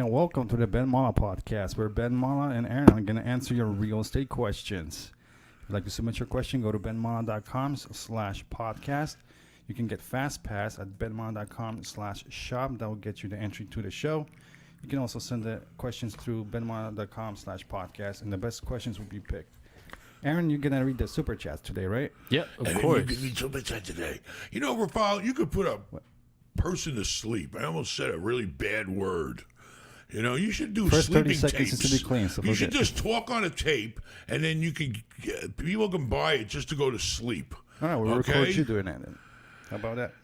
and welcome to the Ben Mallah podcast, where Ben Mallah and Aaron are going to answer your real estate questions. If you'd like to submit your question, go to benmallah.com/podcast. You can get Fast Pass at benmallah.com/shop. That will get you the entry to the show. You can also send the questions through benmallah.com/podcast, and the best questions will be picked. Aaron, you're going to read the super chats today, right? Yep, of And course. you can read super chat today. You know, Rafal, you could put a person to sleep. I almost said a really bad word. You know, you should do First 30 sleeping seconds tapes. is to be clean. So You forget. should just talk on a tape, and then you can people can buy it just to go to sleep. All right, we'll Okay? record you doing that then. How about that?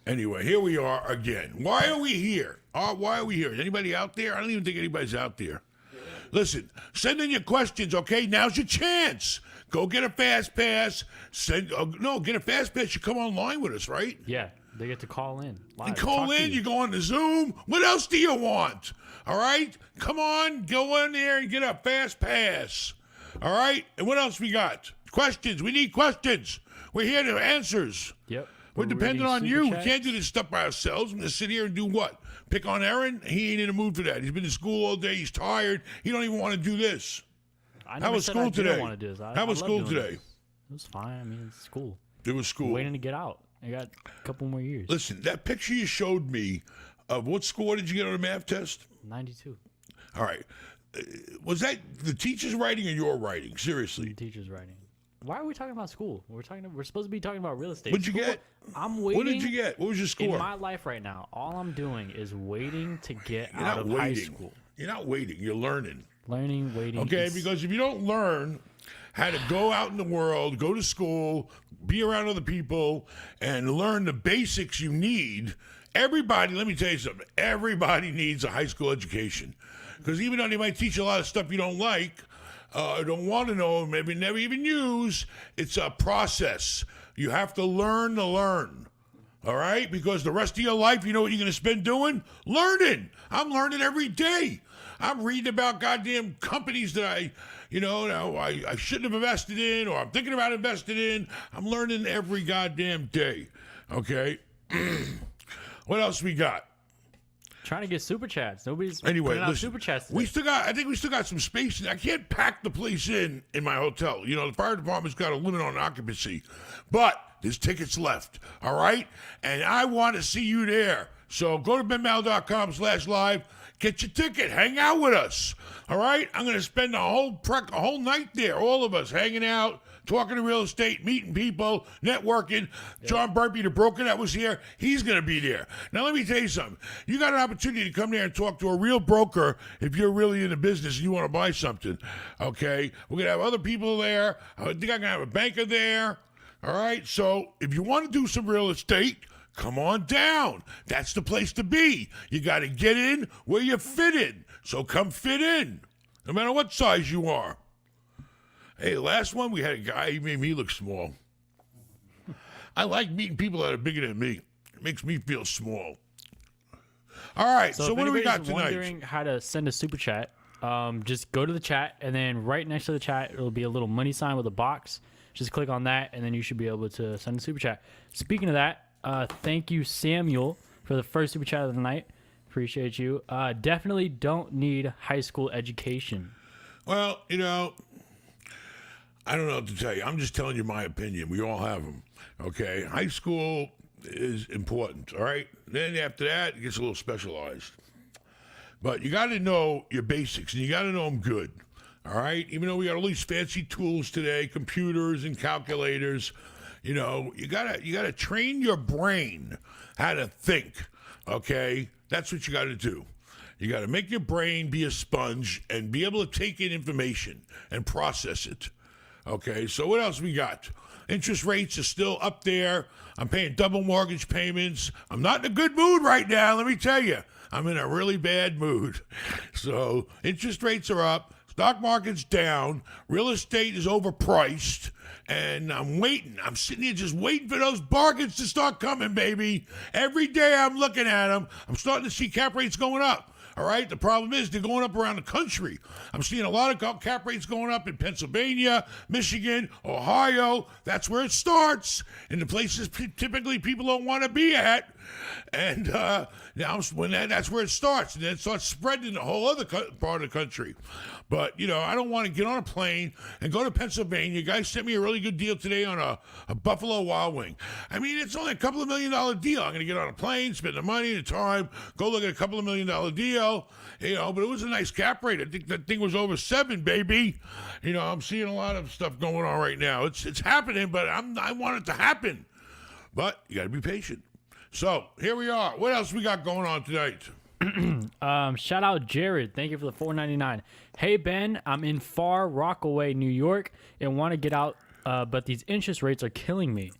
Anyway, here we are again. Why are we here? Why are we here? Is anybody out there? I don't even think anybody's out there. Listen, send in your questions, okay? Now's your chance. Go get a Fast Pass. Get a Fast Pass. You come online with us, right? Yeah, they get to call in. Live, You call talk to in, you go on the Zoom. What else do you want? All right? Come on, go in there and get a Fast Pass. All right? And what else we got? Questions. We need questions. We're here to answers. Yep. We're dependent reading on super you. We chats. can't do this stuff by ourselves. We're going to sit here and do what? Pick on Aaron? He ain't in the mood for that. He's been to school all day. He's tired. He don't even want to do this. I How never was said school I didn't today? want to do this. How I was love school doing today? this. It was fine. I mean, it's school. It was school. Waiting to get out. I got a couple more years. Listen, that picture you showed me of what score did you get on the math test? 92. All right. Was that the teacher's writing or your writing? Seriously. Teacher's writing. Why are we talking about school? We're supposed to be talking about real estate. What'd you School- get? I'm waiting. What did you get? What was your In score? my life right now, all I'm doing is waiting to get You're out not of high waiting. school. You're not waiting. You're learning. Learning, waiting. Okay? is- Because if you don't learn how to go out in the world, go to school, be around other people, and learn the basics you need, everybody, let me tell you something, everybody needs a high school education. Because even though they might teach you a lot of stuff you don't like, don't want to know, maybe never even use, it's a process. You have to learn to learn. All right? Because the rest of your life, you know what you're going to spend doing? Learning. I'm learning every day. I'm reading about goddamn companies that I shouldn't have invested in, or I'm thinking about investing in. I'm learning every goddamn day. Okay? What else we got? Trying to get super chats. Nobody's Anyway, putting out listen, super chats. I today. think we still got some space. I can't pack the place in my hotel. You know, the fire department's got a limit on occupancy, but there's tickets left. All right, and I want to see you there. So go to benmal.com/live. Get your ticket. Hang out with us. All right, I'm going to spend a whole night there. All of us hanging out, talking to real estate, meeting people, networking. John Burpee, the broker that was here, he's going to be there. Now, let me tell you something. You got an opportunity to come there and talk to a real broker if you're really in the business and you want to buy something. Okay? We're going to have other people there. I think I'm going to have a banker there. All right? So if you want to do some real estate, come on down. That's the place to be. You got to get in where you fit in. So come fit in, no matter what size you are. Hey, last one, we had a guy, he made me look small. I like meeting people that are bigger than me. It makes me feel small. All right, so if what do we got anybody's tonight? wondering how to send a super chat, just go to the chat, and then right next to the chat, it'll be a little money sign with a box. Just click on that, and then you should be able to send a super chat. Speaking of that, thank you, Samuel, for the first super chat of the night. Appreciate you. Definitely don't need high school education. Well, you know, I don't know what to tell you. I'm just telling you my opinion. We all have them, okay? High school is important, all right? Then after that, it gets a little specialized. But you got to know your basics, and you got to know them good, all right? Even though we got all these fancy tools today, computers and calculators, you know, you gotta train your brain how to think, okay? That's what you got to do. You got to make your brain be a sponge and be able to take in information and process it. Okay, so what else we got? Interest rates are still up there. I'm paying double mortgage payments. I'm not in a good mood right now, let me tell you. I'm in a really bad mood. So interest rates are up. Stock market's down. Real estate is overpriced. And I'm waiting. I'm sitting here just waiting for those bargains to start coming, baby. Every day I'm looking at them. I'm starting to see cap rates going up. All right. The problem is they're going up around the country. I'm seeing a lot of cap rates going up in Pennsylvania, Michigan, Ohio. That's where it starts. In the places typically people don't want to be at. And now that's where it starts. And then it starts spreading in the whole other part of the country. But, I don't want to get on a plane and go to Pennsylvania. You guys sent me a really good deal today on a Buffalo Wild Wing. I mean, it's only a couple of $1 million deal. I'm going to get on a plane, spend the money, the time, go look at a couple of $1 million deal. But it was a nice cap rate. I think that thing was over 7, baby. I'm seeing a lot of stuff going on right now. It's happening, but I want it to happen. But you got to be patient. So here we are. What else we got going on tonight? Shout out Jared. Thank you for the $4.99. Hey Ben, I'm in Far Rockaway, New York, and want to get out, but these interest rates are killing me.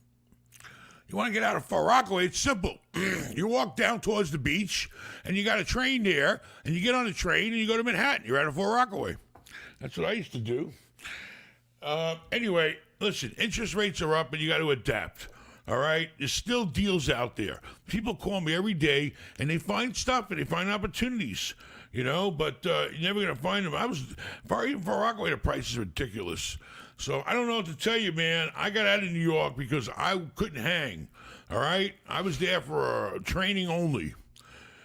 You want to get out of Far Rockaway? It's simple. You walk down towards the beach, and you got a train there, and you get on the train, and you go to Manhattan. You're out of Far Rockaway. That's what I used to do. Anyway, listen, interest rates are up, and you got to adapt. All right? There's still deals out there. People call me every day, and they find stuff, and they find opportunities, but you're never going to find them. Even Far Rockaway, the price is ridiculous. So I don't know what to tell you, man. I got out of New York because I couldn't hang, all right? I was there for training only.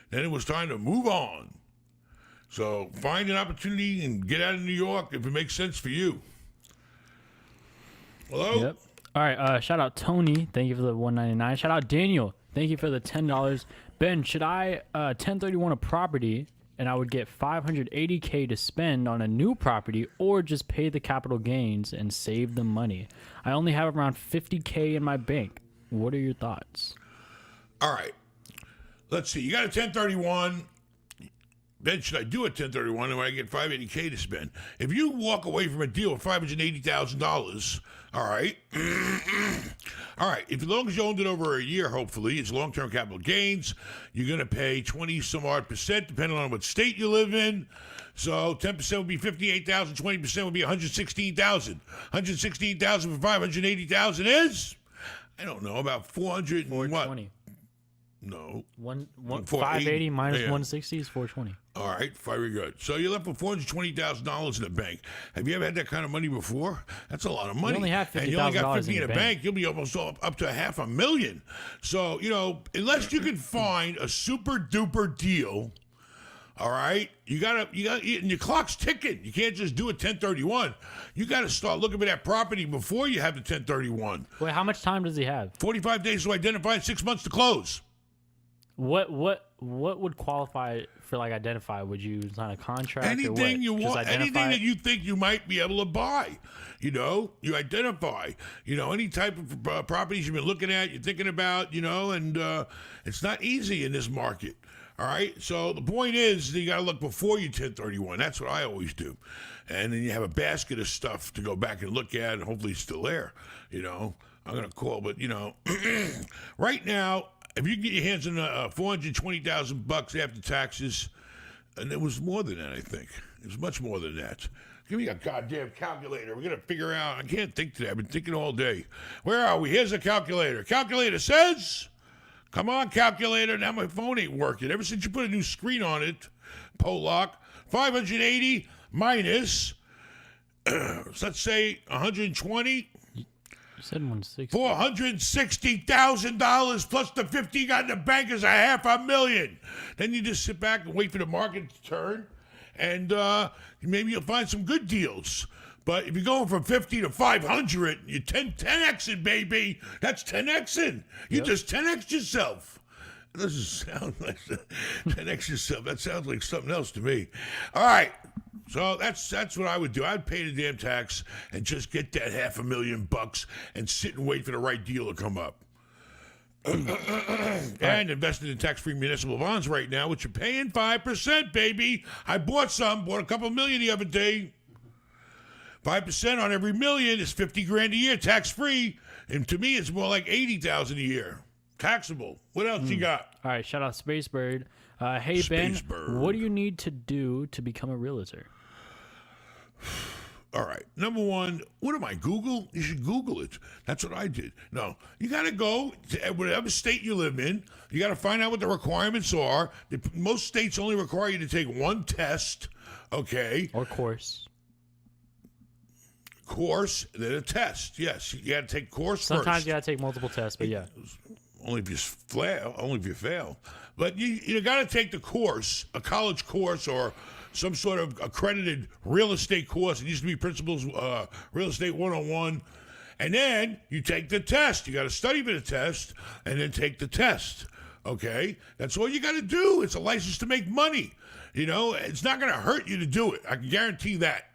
Then it was time to move on. So find an opportunity and get out of New York if it makes sense for you. Hello? Yep. All right, shout out Tony. Thank you for the $1.99. Shout out Daniel. Thank you for the $10. Ben, should I 1031 a property and I would get $580K to spend on a new property, or just pay the capital gains and save the money? I only have around $50K in my bank. What are your thoughts? All right. Let's see. You got a 1031. Ben, should I do a 1031 and I get $580K to spend? If you walk away from a deal with $580,000, all right. All right. As long as you owned it over a year, hopefully, it's long-term capital gains. You're going to pay 20-some-odd%, depending on what state you live in. So 10% would be $58,000, 20% would be $116,000. $116,000 for $580,000 is, I don't know, about 400 and what? 420. No. 580 minus 160 is 420. All right, very good. So you're left with $420,000 in the bank. Have you ever had that kind of money before? That's a lot of money. You only have $50,000 and you only got 50 in in the bank. You'll be almost up to $500,000. So unless you can find a super duper deal, all right, you got, and your clock's ticking. You can't just do a 1031. You got to start looking for that property before you have the 1031. Wait, how much time does he have? 45 days to identify, 6 months to close. What would qualify for identify? Would you sign a contract? Anything you want, anything that it? you think you might be able to buy. You identify. Any type of properties you've been looking at, you're thinking about. And it's not easy in this market. All right. So the point is, you got to look before you 1031. That's what I always do. And then you have a basket of stuff to go back and look at, and hopefully it's still there. I'm gonna call, but right now, if you can get your hands on $420,000 after taxes, and it was more than that, I think. It was much more than that. Give me a goddamn calculator. We're going to figure out. I can't think today. I've been thinking all day. Where are we? Here's a calculator. Calculator says, come on, calculator. Now my phone ain't working. Ever since you put a new screen on it, Pollock, 580 minus, let's say 120. You said 160. $460,000 plus the 50 you got in the bank is $500,000. Then you just sit back and wait for the market to turn, and maybe you'll find some good deals. But if you're going from 50 to 500, you're 10xing, baby. That's 10xing. You just 10x yourself. It doesn't sound like 10x yourself. That sounds like something else to me. All right. So that's what I would do. I'd pay the damn tax and just get that $500,000 and sit and wait for the right deal to come up. And invested in tax-free municipal bonds right now, which are paying 5%, baby. I bought a couple million the other day. 5% on every million is $50,000 a year, tax-free. And to me, it's more like $80,000 a year. Taxable. What else you got? All right, shout out Spacebird. Hey, Ben, what do you need to do to become a realtor? All right. Number one, what am I, Google? You should Google it. That's what I did. No, you got to go to whatever state you live in. You got to find out what the requirements are. Most states only require you to take one test, okay? Or course. Then a test. Yes, you got to take course Sometimes first. you got to take multiple tests, but yeah. only if you fail. But you got to take the course, a college course or some sort of accredited real estate course. It used to be Principles Real Estate 101. And then you take the test. You got to study for the test and then take the test. Okay? That's all you got to do. It's a license to make money. It's not going to hurt you to do it. I can guarantee that.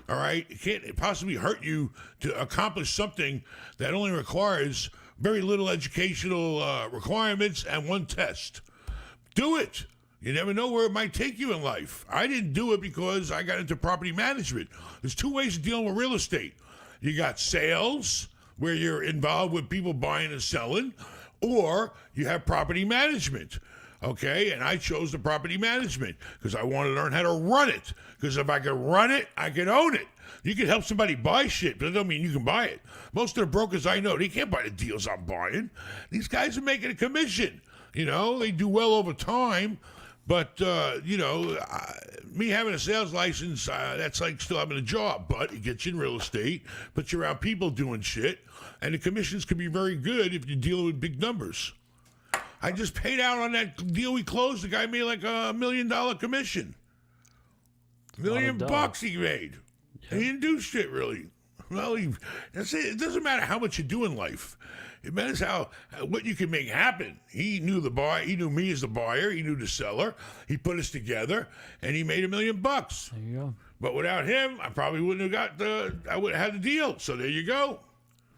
All right? It can't possibly hurt you to accomplish something that only requires very little educational requirements and one test. Do it. You never know where it might take you in life. I didn't do it because I got into property management. There's two ways of dealing with real estate. You got sales, where you're involved with people buying and selling, or you have property management. Okay, and I chose the property management because I want to learn how to run it. Because if I can run it, I can own it. You can help somebody buy shit, but that don't mean you can buy it. Most of the brokers I know, they can't buy the deals I'm buying. These guys are making a commission. They do well over time. But, me having a sales license, that's like still having a job. But it gets you in real estate, puts you around people doing shit. And the commissions can be very good if you're dealing with big numbers. I just paid out on that deal we closed. The guy made like $1 million commission. $1 million bucks he made. Yeah. He didn't do shit really. Well, that's it. It doesn't matter how much you do in life. It matters what you can make happen. He knew the buyer. He knew me as the buyer. He knew the seller. He put us together, and he made $1 million bucks. There you go. But without him, I probably wouldn't have I would have had the deal. So there you go.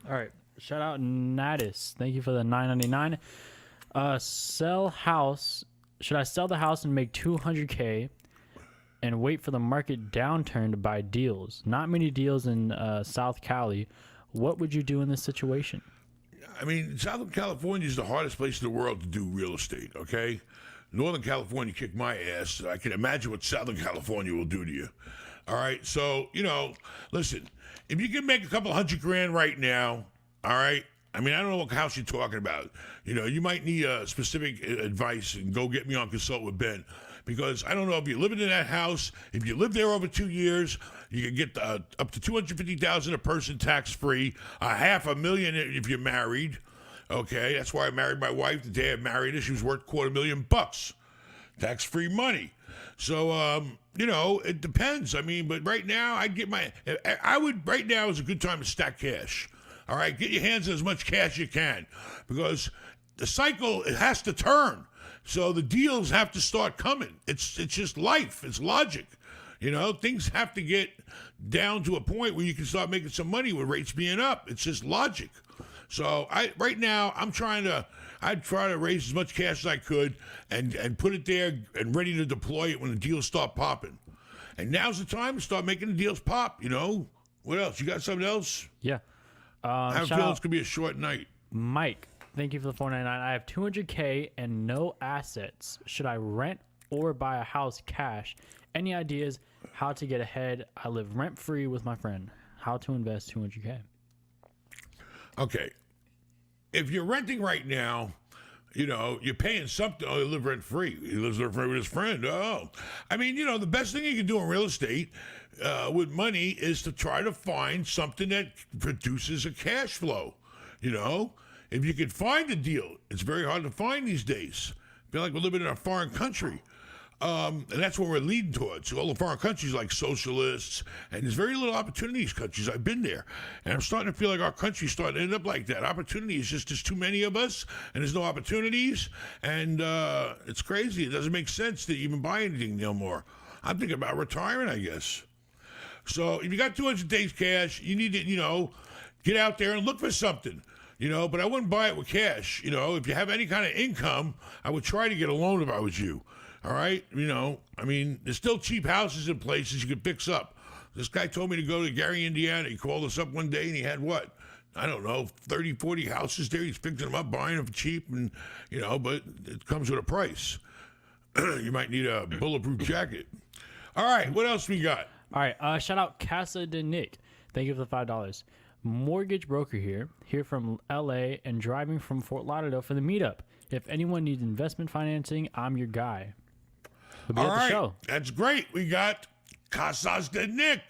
All right. Shout out Natus. Thank you for the $9.99. Sell house. Should I sell the house and make $200K and wait for the market downturn to buy deals? Not many deals in South Cali. What would you do in this situation? I mean, Southern California is the hardest place in the world to do real estate, okay? Northern California kicked my ass. I can imagine what Southern California will do to you. All right, so, listen, if you can make a couple $100,000 right now, all right, I mean, I don't know what house you're talking about. You might need specific advice and go get me on Consult with Ben. Because I don't know if you're living in that house. If you live there over 2 years, you can get up to $250,000 a person tax-free, $500,000 if you're married. Okay, that's why I married my wife the day I married her. She was worth $250,000, tax-free money. So, it depends. I mean, but right now, right now is a good time to stack cash. All right, get your hands on as much cash you can because the cycle, it has to turn. So the deals have to start coming. It's just life. It's logic. Things have to get down to a point where you can start making some money with rates being up. It's just logic. So right now I'd try to raise as much cash as I could and put it there and ready to deploy it when the deals start popping. And now's the time to start making the deals pop. What else? You got something else? Yeah. I have a feeling it's gonna be a short night. Mike. Thank you for the $4.99. I have $200K and no assets. Should I rent or buy a house cash? Any ideas how to get ahead? I live rent free with my friend. How to invest $200K? Okay. If you're renting right now, you're paying something. Oh, you live rent free. He lives rent free with his friend. Oh, I mean, the best thing you can do in real estate with money is to try to find something that produces a cash flow. If you could find a deal, it's very hard to find these days. I feel like we're living in a foreign country. And that's what we're leading towards. All the foreign countries like socialists, and there's very little opportunity in these countries. I've been there. And I'm starting to feel like our country's starting to end up like that. Opportunity is just there's too many of us, and there's no opportunities. And it's crazy. It doesn't make sense to even buy anything no more. I'm thinking about retiring, I guess. So if you got 200 days cash, you need to, get out there and look for something. But I wouldn't buy it with cash. If you have any kind of income, I would try to get a loan if I was you. All right? I mean, there's still cheap houses in places you can fix up. This guy told me to go to Gary, Indiana. He called us up one day and he had what? I don't know, 30, 40 houses there. He's fixing them up, buying them for cheap, and, but it comes with a price. You might need a bulletproof jacket. All right, what else we got? All right, shout out Casa de Nick. Thank you for the $5. Mortgage broker here from LA and driving from Fort Lauderdale for the meetup. If anyone needs investment financing, I'm your guy. We'll be All at the right, show. That's great. We got Casas de Nick.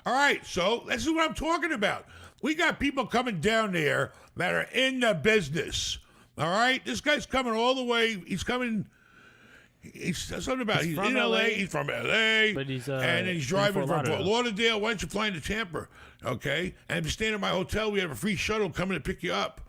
All right, so this is what I'm talking about. We got people coming down there that are in the business. All right? This guy's coming all the way. He's coming. He's something about he's from in LA. LA, He's from LA. but he's and then he's in driving Fort from Fort Lauderdale. Lauderdale. Why don't you fly into Tampa? Okay? And if you stay in my hotel, we have a free shuttle coming to pick you up.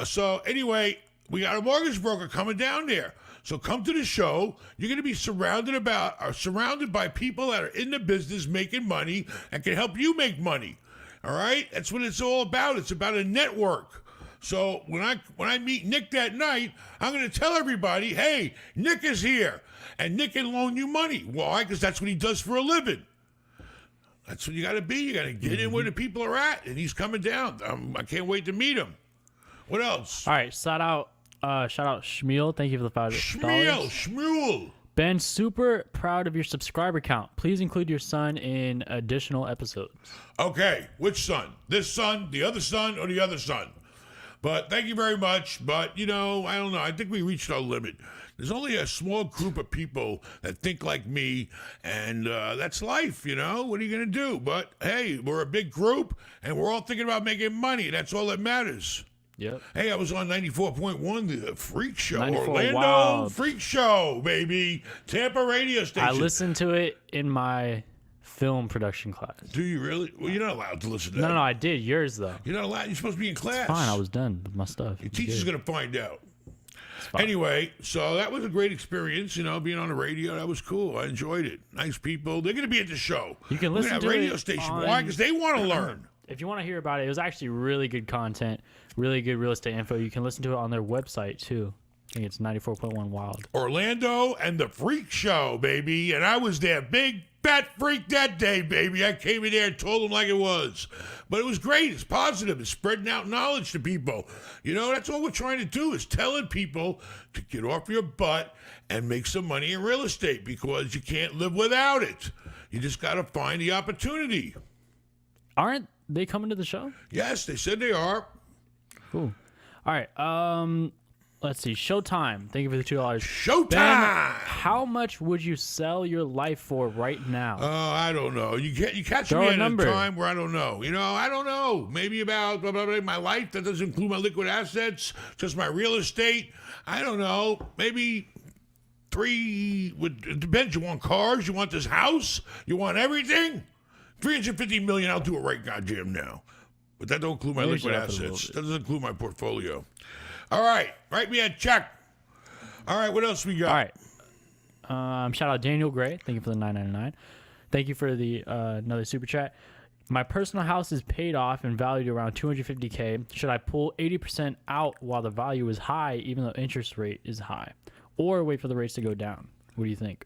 So anyway, we got a mortgage broker coming down there. So come to the show. You're going to be surrounded by people that are in the business making money and can help you make money. All right? That's what it's all about. It's about a network. So when I meet Nick that night, I'm going to tell everybody, hey, Nick is here. And Nick can loan you money. Why? Because that's what he does for a living. That's what you got to be. You got to get in where the people are at. And he's coming down. I can't wait to meet him. What else? All right, shout out Shmuel. Thank you for the $5. Shmuel. Ben, super proud of your subscriber count. Please include your son in additional episodes. Okay, which son? This son, the other son, or the other son? But thank you very much. But, I don't know. I think we reached our limit. There's only a small group of people that think like me, and that's life, What are you going to do? But, hey, we're a big group, and we're all thinking about making money. That's all that matters. Yep. Hey, I was on 94.1, the Freak Show. 94 Orlando Wild. Freak Show, baby. Tampa radio station. I listened to it in my film production class. Do you really? Well, you're not allowed to listen to that. No, I did. Yours, though. You're not allowed. You're supposed to be in class. Fine, I was done with my stuff. Your teacher's going to find out. fine. Anyway, so that was a great experience, being on the radio. That was cool. I enjoyed it. Nice people. They're going to be at the show. You can We're listen gonna to have a radio it station. on- Why? Because they want to learn. If you want to hear about it, it was actually really good content, really good real estate info. You can listen to it on their website, too. I think it's 94.1 Wild. Orlando and the Freak Show, baby. And I was their big fat freak that day, baby. I came in there and told them like it was. But it was great. It's positive. It's spreading out knowledge to people. That's all we're trying to do is telling people to get off your butt and make some money in real estate because you can't live without it. You just got to find the opportunity. Aren't they coming to the show? Yes, they said they are. Cool. All right. Let's see. Showtime. Thank you for the $2. Showtime! Ben, how much would you sell your life for right now? I don't know. You catch Throw me a at number. a time where I don't know. I don't know. Maybe about blah, blah, blah, my life. That doesn't include my liquid assets, just my real estate. I don't know. Maybe 3. It depends. You want cars? You want this house? You want everything? $350 million. I'll do it right goddamn now. But that don't include my Maybe liquid shut up a little assets. bit. That doesn't include my portfolio. All right. Write me a check. All right. What else we got? All right. Shout out Daniel Gray. Thank you for the $9.99. Thank you for the another super chat. My personal house is paid off and valued around $250K. Should I pull 80% out while the value is high, even though interest rate is high, or wait for the rates to go down? What do you think?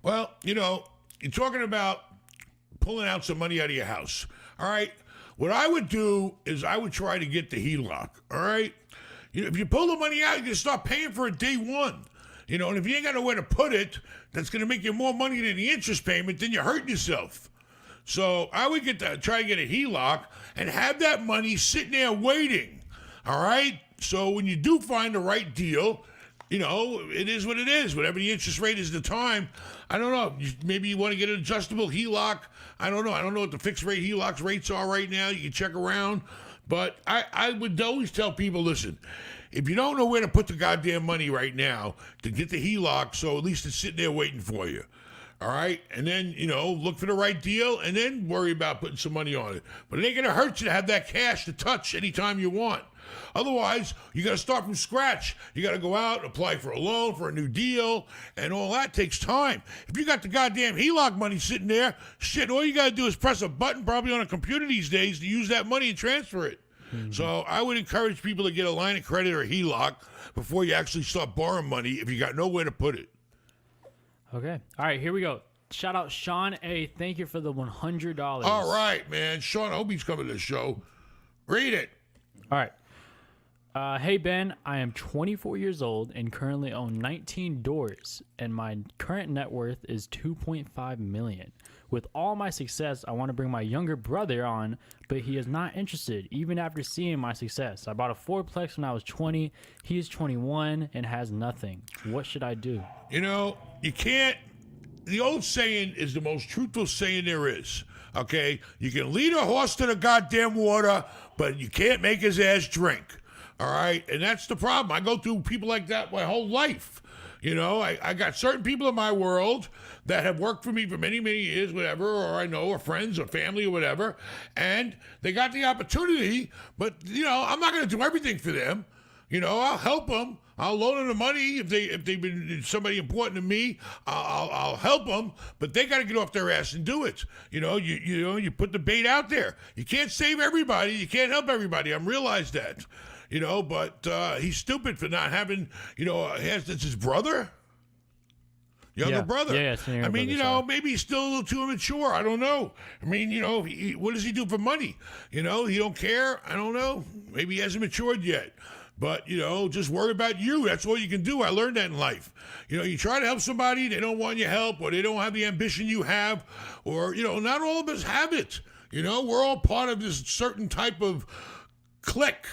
Well, you're talking about pulling out some money out of your house. All right. What I would do is I would try to get the HELOC. All right. If you pull the money out, you can start paying for it day one. And if you ain't got nowhere to put it, that's going to make you more money than the interest payment, then you're hurting yourself. So I would try to get a HELOC and have that money sitting there waiting. All right. So when you do find the right deal, it is what it is. Whatever the interest rate is at the time, I don't know. Maybe you want to get an adjustable HELOC. I don't know. I don't know what the fixed rate HELOCs rates are right now. You can check around. But I would always tell people, listen, if you don't know where to put the goddamn money right now, to get the HELOC, so at least it's sitting there waiting for you. All right? And then, look for the right deal and then worry about putting some money on it. But it ain't going to hurt you to have that cash to touch anytime you want. Otherwise, you got to start from scratch. You got to go out and apply for a loan, for a new deal, and all that takes time. If you got the goddamn HELOC money sitting there, shit, all you got to do is press a button probably on a computer these days to use that money and transfer it. Mm-hmm. So I would encourage people to get a line of credit or a HELOC before you actually start borrowing money if you got nowhere to put it. Okay. All right, here we go. Shout out Sean A. Thank you for the $100. All right, man. Sean, I hope he's coming to the show. Read it. All right. Hey, Ben, I am 24 years old and currently own 19 doors, and my current net worth is $2.5 million. With all my success, I want to bring my younger brother on, but he is not interested, even after seeing my success. I bought a fourplex when I was 20. He is 21 and has nothing. What should I do? You can't. The old saying is the most truthful saying there is. Okay? You can lead a horse to the goddamn water, but you can't make his ass drink. All right. And that's the problem. I go through people like that my whole life. You know, I got certain people in my world that have worked for me for many, many years, whatever, or I know, or friends or family or whatever, and they got the opportunity, but, you know, I'm not going to do everything for them. You know, I'll help them. I'll loan them the money if they've been somebody important to me. I'll help them, but they got to get off their ass and do it. You know, you put the bait out there. You can't save everybody. You can't help everybody. I realize that. You know, but he's stupid for not having. You know, it's his brother, younger brother. Yeah, I mean, you know, maybe he's still a little too immature. I don't know. I mean, you know, what does he do for money? You know, he don't care. I don't know. Maybe he hasn't matured yet. But, you know, just worry about you. That's all you can do. I learned that in life. You know, you try to help somebody, they don't want your help, or they don't have the ambition you have, or, you know, not all of us have it. You know, we're all part of this certain type of clique.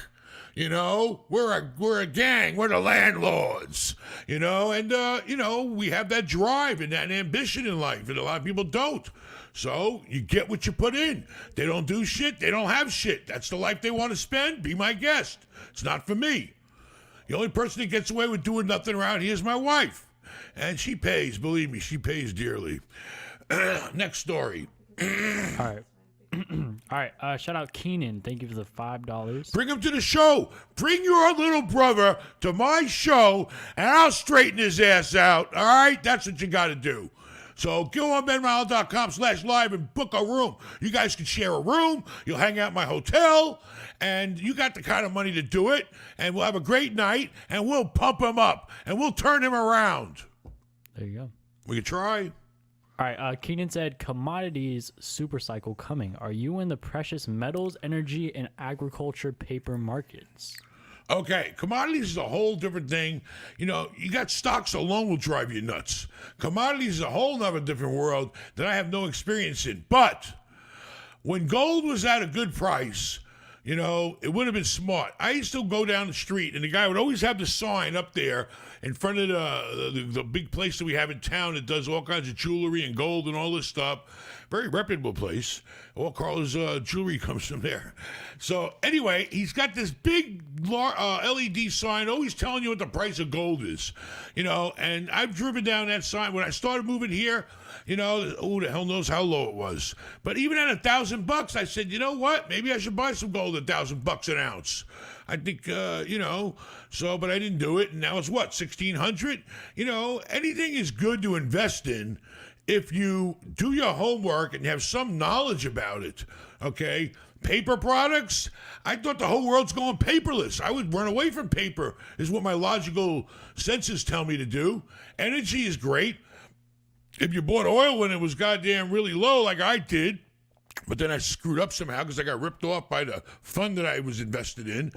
You know, we're a gang. We're the landlords. You know, and you know, we have that drive and that ambition in life, and a lot of people don't. So you get what you put in. They don't do shit. They don't have shit. That's the life they want to spend. Be my guest. It's not for me. The only person that gets away with doing nothing around here is my wife, and she pays. Believe me, she pays dearly. Next story. All right. All right. Shout out Keenan. Thank you for the $5. Bring him to the show. Bring your little brother to my show, and I'll straighten his ass out. All right? That's what you got to do. So go on benmallah.com/live and book a room. You guys can share a room. You'll hang out in my hotel, and you got the kind of money to do it, and we'll have a great night, and we'll pump him up, and we'll turn him around. There you go. We can try. All right. Keenan said, commodities super cycle coming. Are you in the precious metals, energy, and agriculture paper markets? Okay, commodities is a whole different thing. You know, you got stocks alone will drive you nuts. Commodities is a whole nother different world that I have no experience in. But when gold was at a good price, you know, it would have been smart. I used to go down the street, and the guy would always have the sign up there in front of the big place that we have in town that does all kinds of jewelry and gold and all this stuff. Very reputable place. All Carla's jewelry comes from there. So anyway, he's got this big LED sign always telling you what the price of gold is. You know, and I've driven down that sign. When I started moving here, you know, who the hell knows how low it was. But even at $1,000, I said, you know what? Maybe I should buy some gold at $1,000 an ounce. I think, you know, so, but I didn't do it. And now it's what, 1,600? You know, anything is good to invest in if you do your homework and have some knowledge about it, okay? Paper products, I thought the whole world's going paperless. I would run away from paper, is what my logical senses tell me to do. Energy is great. If you bought oil when it was goddamn really low, like I did, but then I screwed up somehow because I got ripped off by the fund that I was invested in.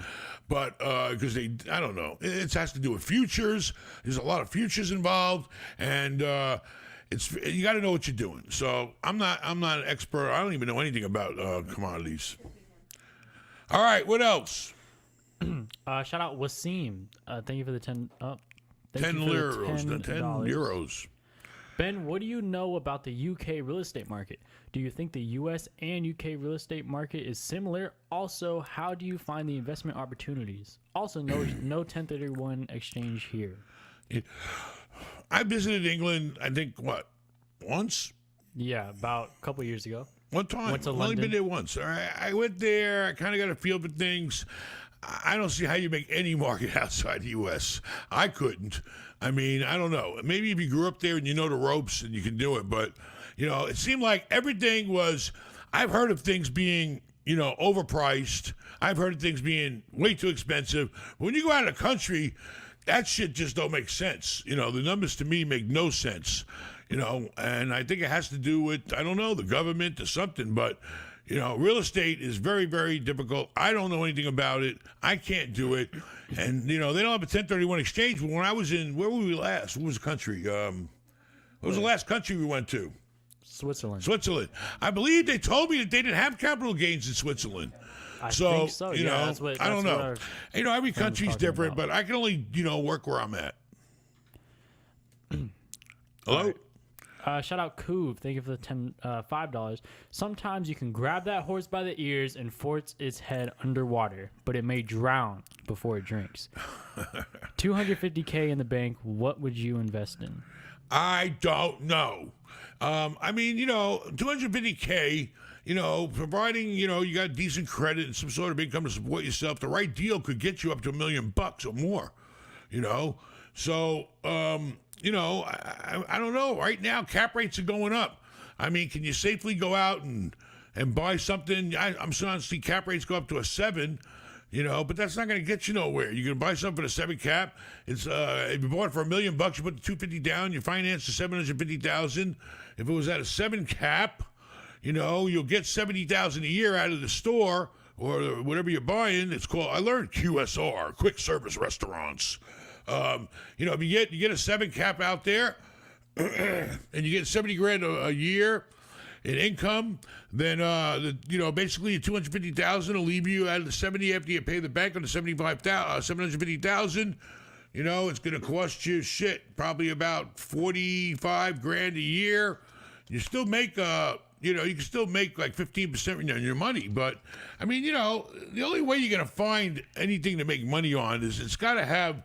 But because I don't know, it has to do with futures. There's a lot of futures involved, and you got to know what you're doing. So I'm not an expert. I don't even know anything about commodities. All right, what else? Shout out Wasim. Thank you for the 10. 10 euros. 10 euros. Ben, what do you know about the UK real estate market? Do you think the US and UK real estate market is similar? Also, how do you find the investment opportunities? Also, no 1031 exchange here. I visited England, I think, once? Yeah, about a couple years ago. One time. I've only been there once. All right. I went there. I kind of got a feel for things. I don't see how you make any market outside the U.S. I couldn't. I mean, I don't know. Maybe if you grew up there and you know the ropes and you can do it. But, you know, it seemed like everything was, I've heard of things being, you know, overpriced. I've heard of things being way too expensive. When you go out of the country, that shit just don't make sense. You know, the numbers to me make no sense. You know, and I think it has to do with, I don't know, the government or something. But, you know, real estate is very, very difficult. I don't know anything about it. I can't do it. And, you know, they don't have a 1031 exchange. But when I was in, where were we last? What was the country? What was the last country we went to? Switzerland. I believe they told me that they didn't have capital gains in Switzerland. I think so. You know, I don't know. You know, every country's different, but I can only, you know, work where I'm at. Hello? Shout out Coov. Thank you for the $5. Sometimes you can grab that horse by the ears and force its head underwater, but it may drown before it drinks. $250K in the bank. What would you invest in? I don't know. I mean, 250K, providing, you got decent credit and some sort of income to support yourself, the right deal could get you up to $1 million or more, So, I don't know. Right now, cap rates are going up. I mean, can you safely go out and buy something? I'm starting to see cap rates go up to a 7. But that's not going to get you nowhere. You're going to buy something at a 7 cap. It's if you bought it for $1 million, you put the $250 down. You finance the $750,000. If it was at a 7 cap, you'll get $70,000 a year out of the store or whatever you're buying. It's called. I learned QSR, quick service restaurants. If you get a 7 cap out there, and you get $70,000 a year in income, then basically $250,000 will leave you out of the 70 after you pay the bank on the $750,000. It's going to cost you probably about $45,000 a year. You still make you can still make like 15% on your money, but I mean, the only way you're going to find anything to make money on is it's got to have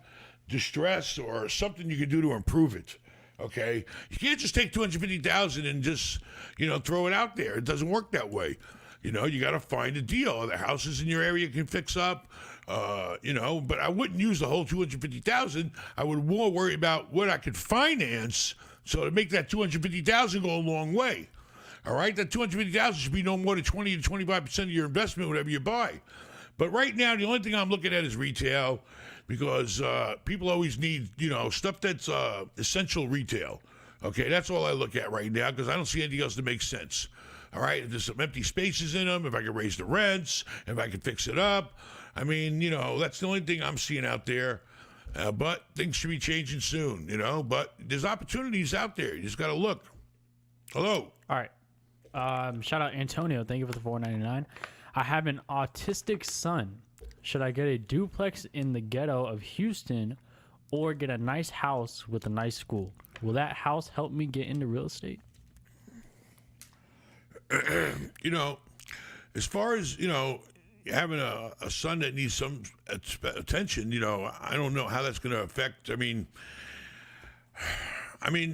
distress or something you can do to improve it. Okay, you can't just take $250,000 and just throw it out there. It doesn't work that way. You got to find a deal. Are there houses in your area you can fix up? But I wouldn't use the whole $250,000. I would more worry about what I could finance, so to make that $250,000 go a long way. All right, that $250,000 should be no more than 20 to 25% of your investment, whatever you buy. But right now, the only thing I'm looking at is retail. Because people always need, stuff that's essential retail. Okay, that's all I look at right now because I don't see anything else that makes sense. All right, if there's some empty spaces in them, if I can raise the rents, if I can fix it up. I mean, that's the only thing I'm seeing out there. But things should be changing soon, But there's opportunities out there. You just got to look. Hello. All right. Shout out Antonio. Thank you for the $4.99. I have an autistic son. Should I get a duplex in the ghetto of Houston or get a nice house with a nice school? Will that house help me get into real estate? As far as, having a son that needs some attention, I don't know how that's going to affect. I mean,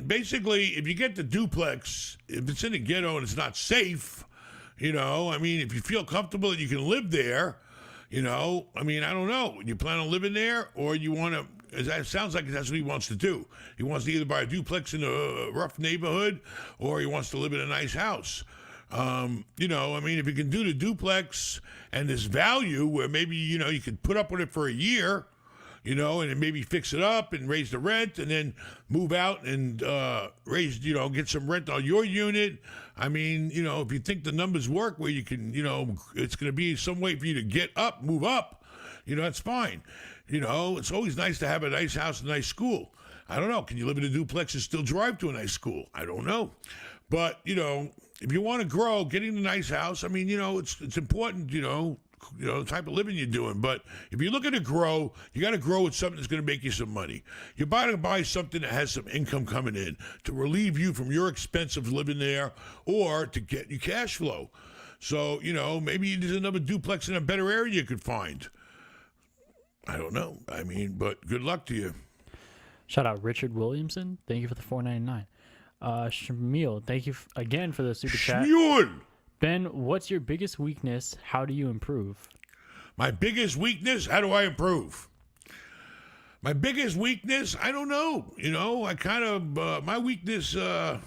basically, if you get the duplex, if it's in the ghetto and it's not safe, if you feel comfortable that you can live there, I don't know. You plan on living there or you want to, it sounds like that's what he wants to do. He wants to either buy a duplex in a rough neighborhood or he wants to live in a nice house. If you can do the duplex and this value where maybe, you could put up with it for a year, and then maybe fix it up and raise the rent and then move out and get some rent on your unit. If you think the numbers work where you can, it's going to be some way for you to move up, that's fine. It's always nice to have a nice house and a nice school. I don't know. Can you live in a duplex and still drive to a nice school? I don't know. But, if you want to grow, getting a nice house, it's important, the type of living you're doing. But if you're looking to grow, you got to grow with something that's going to make you some money. You got to buy something that has some income coming in to relieve you from your expense of living there or to get you cash flow. So, maybe there's another duplex in a better area you could find. I don't know. But good luck to you. Shout out Richard Williamson. Thank you for the $4.99. Shamil, thank you again for the super chat. Ben, what's your biggest weakness? How do you improve? My biggest weakness? How do I improve? My biggest weakness? I don't know. I kind of, my weakness, I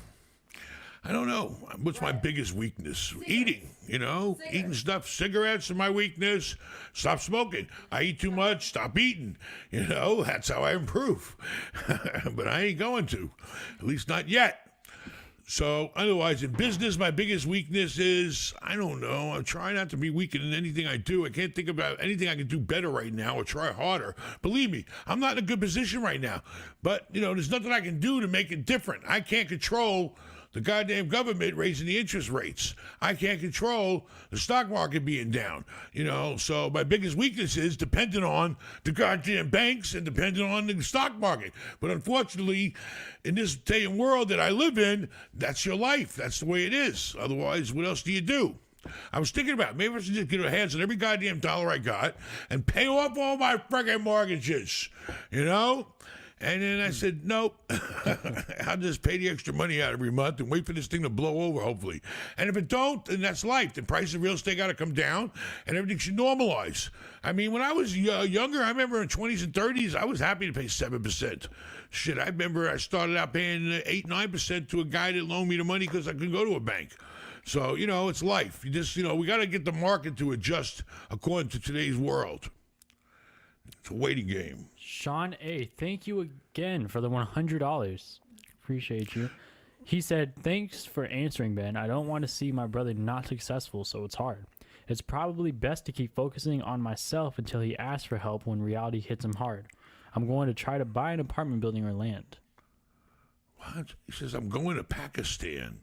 don't know. What's my biggest weakness? Eating, eating stuff. Cigarettes are my weakness. Stop smoking. I eat too much. Stop eating. That's how I improve. But I ain't going to, at least not yet. So otherwise, in business, my biggest weakness is, I don't know, I'm trying not to be weak in anything I do. I can't think about anything I can do better right now or try harder. Believe me, I'm not in a good position right now. But, there's nothing I can do to make it different. I can't control the goddamn government raising the interest rates. I can't control the stock market being down, So my biggest weakness is dependent on the goddamn banks and dependent on the stock market. But unfortunately, in this day and world that I live in, that's your life. That's the way it is. Otherwise, what else do you do? I was thinking about maybe I should just get a hands on every goddamn dollar I got and pay off all my friggin' mortgages, And then I said, nope, I'll just pay the extra money out every month and wait for this thing to blow over, hopefully. And if it don't, then that's life. The price of real estate got to come down and everything should normalize. I mean, when I was younger, I remember in 20s and 30s, I was happy to pay 7%. Shit, I remember I started out paying 8, 9% to a guy that loaned me the money because I couldn't go to a bank. So, it's life. You just, we got to get the market to adjust according to today's world. It's a waiting game. Sean A., thank you again for the $100. Appreciate you. He said, thanks for answering, Ben. I don't want to see my brother not successful, so it's hard. It's probably best to keep focusing on myself until he asks for help when reality hits him hard. I'm going to try to buy an apartment building or land. What? He says, I'm going to Pakistan.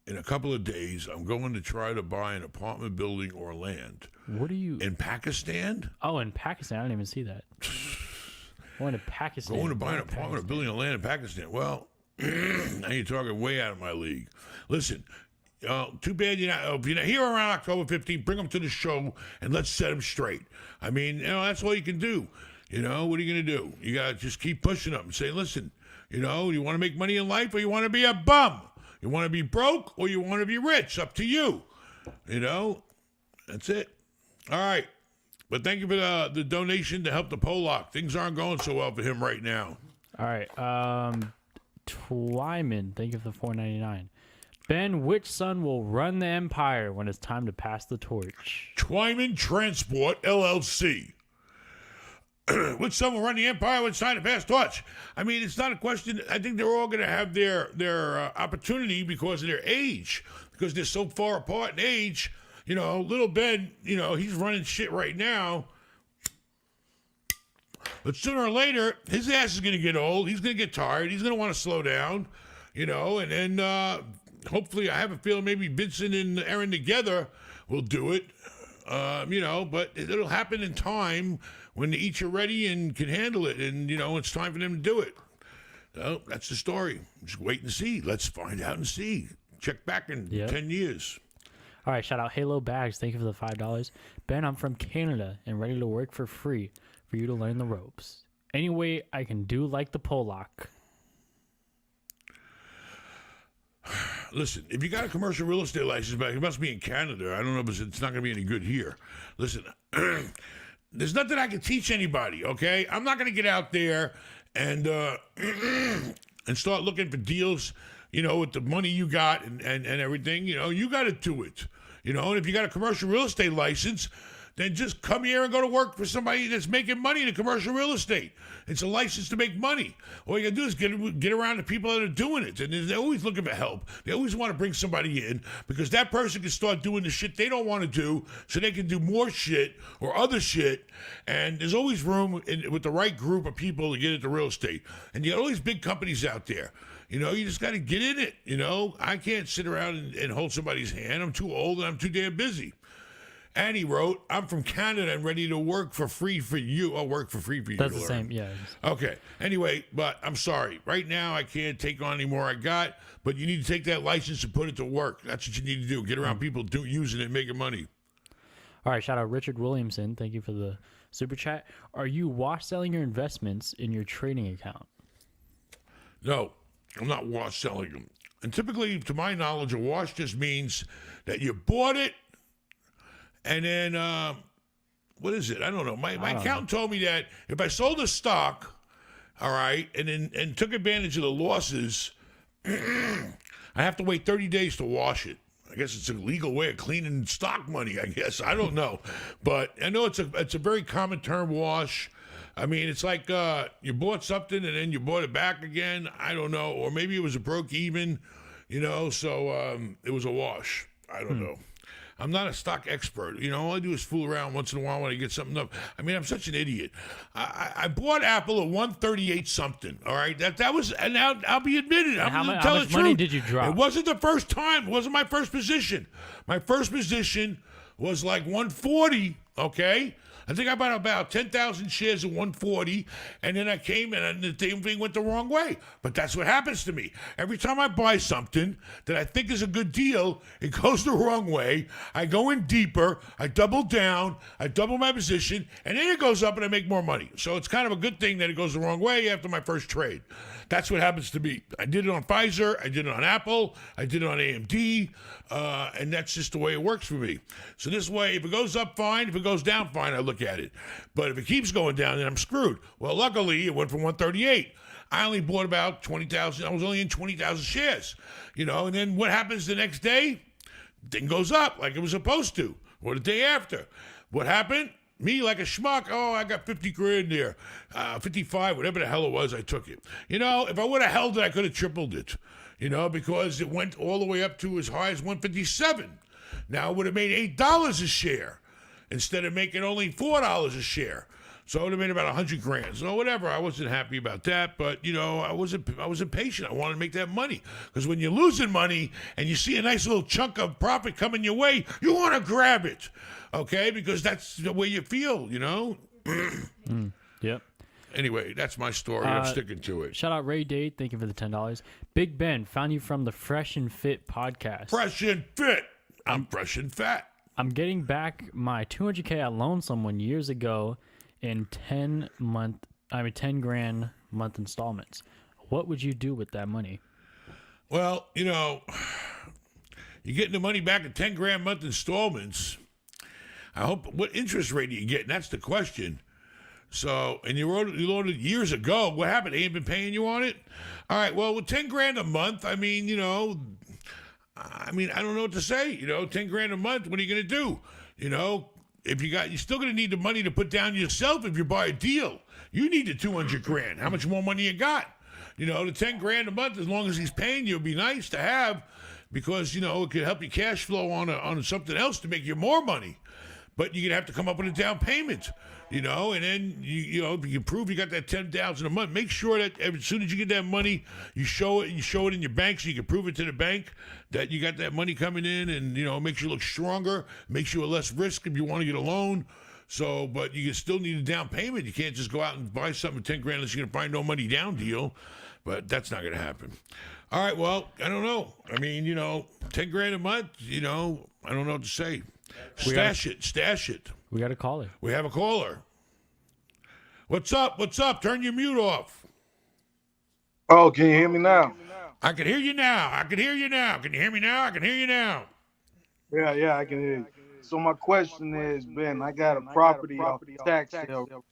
In a couple of days, I'm going to try to buy an apartment building or land. What are you... In Pakistan? Oh, in Pakistan. I didn't even see that. Going to Pakistan. Going to buy an apartment or building or land in Pakistan. Well, now you're talking way out of my league. Listen, too bad if you're not here around October 15th, bring them to the show and let's set them straight. I mean, that's all you can do. What are you going to do? You got to just keep pushing them and say, listen, you want to make money in life or you want to be a bum? You want to be broke or you want to be rich? Up to you. That's it. All right. But thank you for the donation to help the Pollock. Things aren't going so well for him right now. All right. Twyman, thank you for the $4.99. Ben, which son will run the empire when it's time to pass the torch? Twyman Transport, LLC. Which son will run the empire when it's time to pass the torch? I mean, it's not a question. I think they're all going to have their opportunity because of their age, because they're so far apart in age. Little Ben, he's running shit right now. But sooner or later, his ass is going to get old. He's going to get tired. He's going to want to slow down, and then hopefully I have a feeling maybe Vincent and Aaron together will do it, but it'll happen in time when they each are ready and can handle it, and, it's time for them to do it. So that's the story. Just wait and see. Let's find out and see. Check back in 10 years. All right, shout out Halo Bags. Thank you for the $5. Ben, I'm from Canada and ready to work for free for you to learn the ropes. Anyway, I can do like the Pollock. Listen, if you got a commercial real estate license, but it must be in Canada. I don't know, but it's not going to be any good here. Listen, there's nothing I can teach anybody, okay? I'm not going to get out there and and start looking for deals, with the money you got and everything. You got to do it. And if you got a commercial real estate license, then just come here and go to work for somebody that's making money in commercial real estate. It's a license to make money. All you got to do is get around the people that are doing it. And they're always looking for help. They always want to bring somebody in because that person can start doing the shit they don't want to do so they can do more shit or other shit. And there's always room with the right group of people to get into real estate. And you got all these big companies out there. You just got to get in it. I can't sit around and hold somebody's hand. I'm too old and I'm too damn busy. And he wrote, I'm from Canada and ready to work for free for you. I'll work for free for you. That's the same, yeah. Okay. Anyway, but I'm sorry. Right now, I can't take on any more I got, but you need to take that license and put it to work. That's what you need to do. Get around people using it and making money. All right, shout out Richard Williamson. Thank you for the super chat. Are you wash selling your investments in your trading account? No, I'm not wash selling them. And typically, to my knowledge, a wash just means that you bought it, and then, what is it? I don't know. My accountant told me that if I sold a stock, all right, and took advantage of the losses, I have to wait 30 days to wash it. I guess it's a legal way of cleaning stock money, I guess. I don't know. But I know it's a very common term, wash. I mean, it's like you bought something and then you bought it back again. I don't know. Or maybe it was a broke even, so it was a wash. I don't know. I'm not a stock expert. All I do is fool around once in a while when I get something up. I mean, I'm such an idiot. I bought Apple at 138 something. All right, that was, and I'll be admitted. I'm going to tell the truth. How much money did you drop? It wasn't the first time. It wasn't my first position. My first position was like 140. Okay. I think I bought about 10,000 shares at 140, and then I came and the thing went the wrong way. But that's what happens to me. Every time I buy something that I think is a good deal, it goes the wrong way. I go in deeper, I double down, I double my position, and then it goes up and I make more money. So it's kind of a good thing that it goes the wrong way after my first trade. That's what happens to me. I did it on Pfizer, I did it on Apple, I did it on AMD, and that's just the way it works for me. So this way, if it goes up, fine. If it goes down, fine, I look at it. But if it keeps going down, then I'm screwed. Well, luckily, it went from 138. I only bought about 20,000. I was only in 20,000 shares, and then what happens the next day? Thing goes up like it was supposed to, or the day after. What happened? Me, like a schmuck, I got 50 grand there, 55, whatever the hell it was, I took it. If I would have held it, I could have tripled it, because it went all the way up to as high as 157. Now, it would have made $8 a share instead of making only $4 a share. So it would have made about 100 grand. So whatever, I wasn't happy about that, but I was impatient. I wanted to make that money because when you're losing money and you see a nice little chunk of profit coming your way, you want to grab it, okay? Because that's the way you feel, Yep. Anyway, that's my story. I'm sticking to it. Shout out Ray Dade. Thank you for the $10. Big Ben, found you from the Fresh and Fit podcast. Fresh and fit. I'm fresh and fat. I'm getting back my $200K I loaned someone years ago in 10 grand month installments. What would you do with that money? Well, you're getting the money back in 10 grand month installments. I hope, what interest rate are you getting? That's the question. So, and you loaned it years ago. What happened? They ain't been paying you on it? All right, well, with 10 grand a month, I don't know what to say. 10 grand a month, what are you going to do? If you're still going to need the money to put down yourself if you buy a deal. You need the 200 grand. How much more money you got? The 10 grand a month, as long as he's paying you, would be nice to have because, it could help you cash flow on something else to make you more money. But you're going to have to come up with a down payment, and then, if you can prove you got that $10,000 a month, make sure that as soon as you get that money, you show it in your bank so you can prove it to the bank that you got that money coming in and, makes you look stronger, makes you a less risk if you want to get a loan. So, but you still need a down payment. You can't just go out and buy something with 10 grand unless you're going to find no money down deal, but that's not going to happen. All right, well, I don't know. 10 grand a month, I don't know what to say. Stash it. We got a caller. We have a caller. What's up? Turn your mute off. Oh, can you hear me now? I can hear you now. Can you hear me now? I can hear you now. Yeah, I can hear you. So my question is, Ben, I got a property off the tax sale.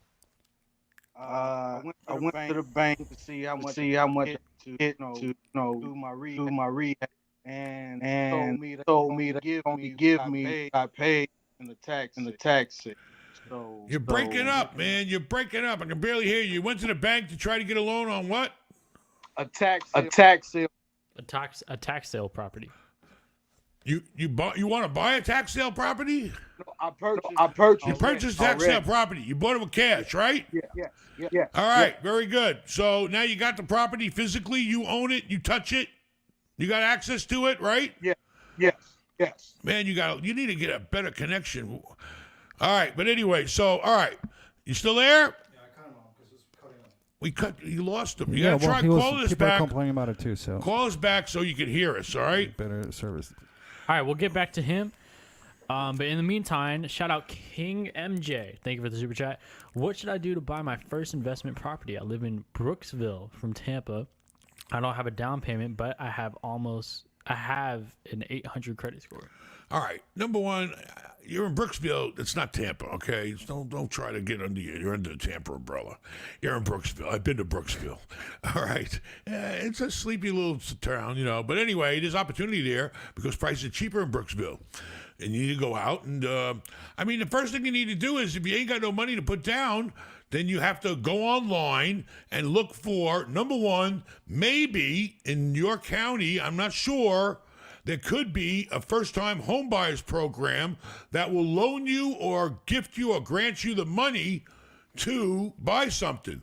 I went to the bank to see how much to hit to do my rehab, and told me to give me I paid in the tax sale. So you're breaking up, man. You're breaking up. I can barely hear you. You went to the bank to try to get a loan on what? A tax sale. A tax sale property. You want to buy a tax sale property? No, I purchased. You purchased tax sale property. You bought it with cash, right? Yeah. All right, very good. So now you got the property physically. You own it. You touch it. You got access to it, right? Yes. Man, you need to get a better connection. All right, but anyway, so all right, you still there? Yeah, I cut him off because it's cutting off. You lost him. You gotta try calling us people back. are complaining about it too, so Call us back so you can hear us. All right. better service. All right, we'll get back to him. But in the meantime, shout out King MJ. Thank you for the super chat. What should I do to buy my first investment property? I live in Brooksville from Tampa. I don't have a down payment, but I have an 800 credit score. All right. Number one, you're in Brooksville. It's not Tampa, okay? Don't try to get under you. You're under the Tampa umbrella. You're in Brooksville. I've been to Brooksville. All right. It's a sleepy little town, But anyway, there's opportunity there because prices are cheaper in Brooksville. And you need to go out and, the first thing you need to do is if you ain't got no money to put down, then you have to go online and look for, number one, maybe in your county, I'm not sure, there could be a first-time homebuyers program that will loan you or gift you or grant you the money to buy something.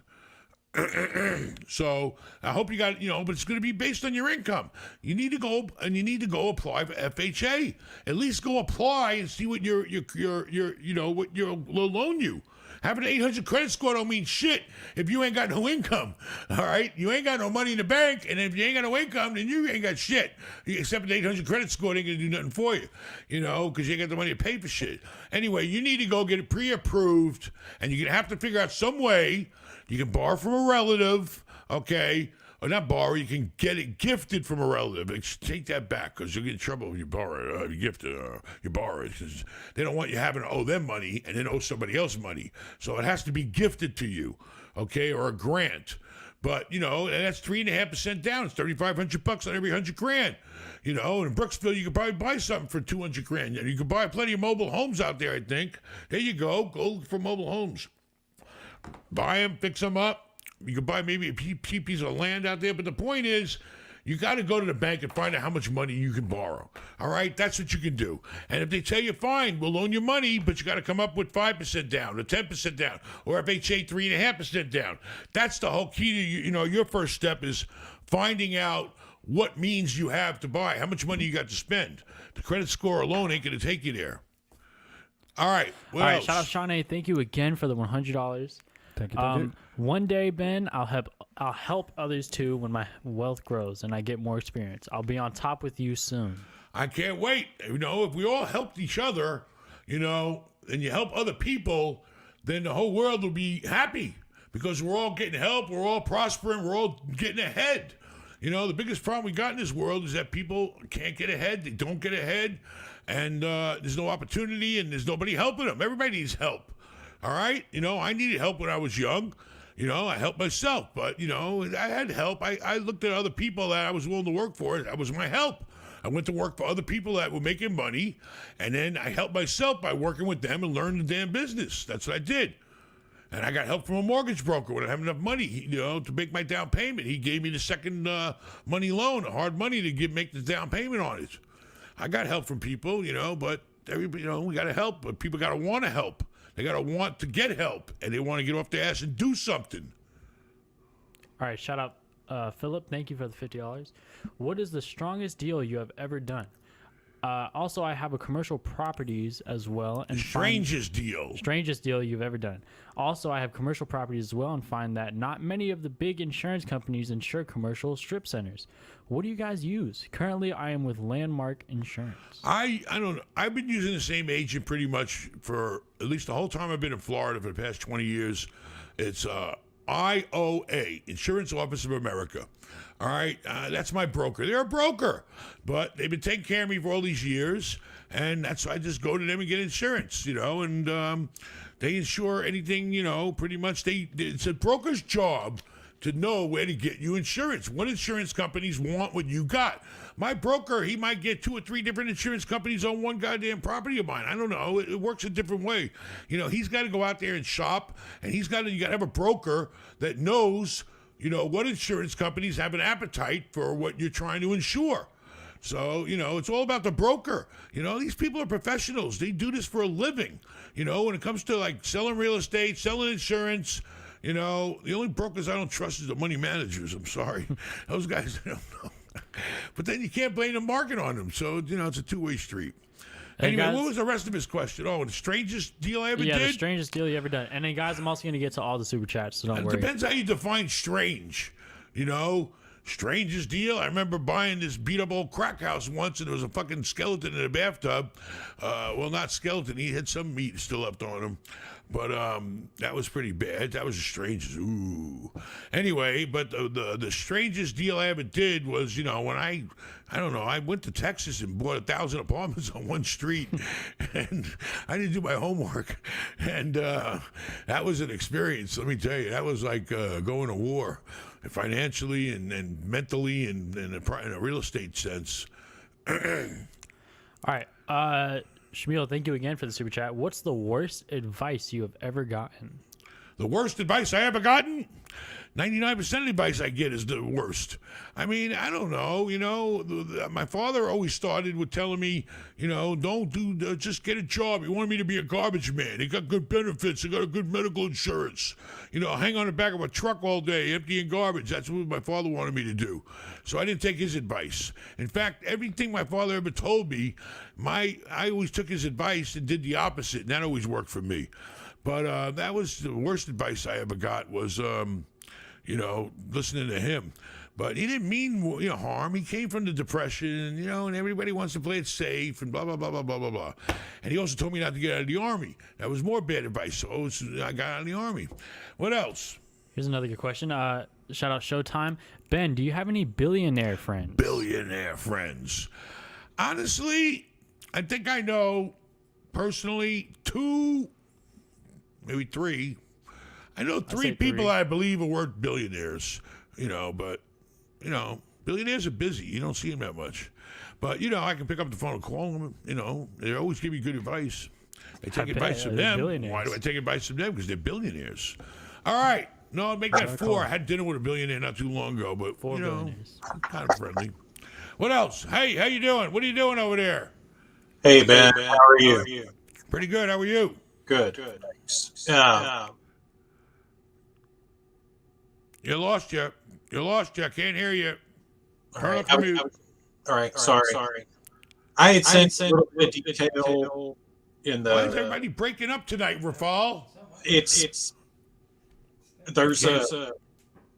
So I hope you got, but it's going to be based on your income. You need to go apply for FHA. At least go apply and see what what you'll loan you. Having an 800 credit score don't mean shit if you ain't got no income. All right, you ain't got no money in the bank, and if you ain't got no income, then you ain't got shit. Except an 800 credit score ain't gonna do nothing for you, because you ain't got the money to pay for shit. Anyway, you need to go get it pre-approved, and you're gonna have to figure out some way. You can borrow from a relative, okay? Or not borrow, you can get it gifted from a relative. Take that back, because you'll get in trouble if you borrow it, you gift it, you borrow it. They don't want you having to owe them money and then owe somebody else money. So it has to be gifted to you, okay, or a grant. But, and that's 3.5% down. It's $3,500 on every $100,000. In Brooksville, you could probably buy something for $200,000. You could buy plenty of mobile homes out there, I think. There you go. Go look for mobile homes. Buy them, fix them up. You can buy maybe a cheap piece of land out there. But the point is, you got to go to the bank and find out how much money you can borrow. All right? That's what you can do. And if they tell you, fine, we'll loan you money, but you got to come up with 5% down or 10% down or FHA 3.5% down. That's the whole key to, your first step is finding out what means you have to buy, how much money you got to spend. The credit score alone ain't going to take you there. All right. What else? Shout out Shawnee. Thank you again for the $100. Thank you. One day, Ben, I'll help others too when my wealth grows and I get more experience. I'll be on top with you soon. I can't wait. If we all helped each other, and you help other people, then the whole world will be happy because we're all getting help, we're all prospering, we're all getting ahead. The biggest problem we got in this world is that people can't get ahead, they don't get ahead, and there's no opportunity and there's nobody helping them. Everybody needs help. All right? I needed help when I was young. I helped myself, but, I had help. I looked at other people that I was willing to work for. That was my help. I went to work for other people that were making money, and then I helped myself by working with them and learning the damn business. That's what I did. And I got help from a mortgage broker when I didn't have enough money, to make my down payment. He gave me the second money loan, hard money to make the down payment on it. I got help from people, but everybody, we got to help, but people got to want to help. They got to want to get help, and they want to get off their ass and do something. All right, shout out Philip. Thank you for the $50. What is the strongest deal you have ever done? Also, I have a commercial properties as well. And Strangest deal you've ever done. Also, I have commercial properties as well and find that not many of the big insurance companies insure commercial strip centers. What do you guys use? Currently, I am with Landmark Insurance. I don't know. I've been using the same agent pretty much for at least the whole time I've been in Florida for the past 20 years. It's IOA, Insurance Office of America. All right, that's my broker. They're a broker, but they've been taking care of me for all these years, and that's why I just go to them and get insurance, and they insure anything, pretty much. It's a broker's job to know where to get you insurance. What insurance companies want what you got? My broker, he might get 2 or 3 different insurance companies on one goddamn property of mine. I don't know. It works a different way. He's got to go out there and shop, and you got to have a broker that knows, what insurance companies have an appetite for what you're trying to insure. So, it's all about the broker. These people are professionals. They do this for a living. When it comes to like selling real estate, selling insurance, the only brokers I don't trust is the money managers. I'm sorry. Those guys, I don't know. But then you can't blame the market on them. So, it's a two-way street. Anyway, guys, what was the rest of his question? Oh, the strangest deal I ever did? Yeah, the strangest deal you ever done. And then, guys, I'm also going to get to all the super chats, so don't worry. It depends how you define strange. Strangest deal. I remember buying this beat-up old crack house once, and there was a fucking skeleton in a bathtub. Well, not skeleton. He had some meat still left on him. But that was pretty bad. That was the strangest. Ooh. Anyway, but the strangest deal I ever did was, when I went to Texas and bought 1,000 apartments on one street, and I didn't do my homework. And that was an experience, let me tell you. That was like going to war, financially and mentally and in a real estate sense. All right. Shmuel, thank you again for the super chat. What's the worst advice you have ever gotten? The worst advice I ever gotten? 99% of the advice I get is the worst. I mean, I don't know. My father always started with telling me, just get a job. He wanted me to be a garbage man. He got good benefits. He got a good medical insurance. Hang on the back of a truck all day, emptying garbage. That's what my father wanted me to do. So I didn't take his advice. In fact, everything my father ever told me, I always took his advice and did the opposite, and that always worked for me. But that was the worst advice I ever got was, listening to him. But he didn't mean harm. He came from the Depression, and everybody wants to play it safe and blah, blah, blah, blah, blah, blah, blah. And he also told me not to get out of the Army. That was more bad advice. So I got out of the Army. What else? Here's another good question. Shout out Showtime. Ben, do you have any billionaire friends? Billionaire friends. Honestly, I think I know personally 2, maybe 3. I know 3 people 3. I believe are worth billionaires, but, billionaires are busy. You don't see them that much. But, I can pick up the phone and call them. They always give you good advice. I take advice from them. Why do I take advice from them? Because they're billionaires. All right. No, I'll make that 4. I had dinner with a billionaire not too long ago, but, 4 billionaires. kind of friendly. What else? Hey, how you doing? What are you doing over there? Hey, Ben. How are you? Pretty good. How are you? Good. Thanks. You lost you. I can't hear you. All Turn right. up the mute. All right. Sorry. I had sent a little bit of detail in Why is the. everybody breaking up tonight, Rafal? There's a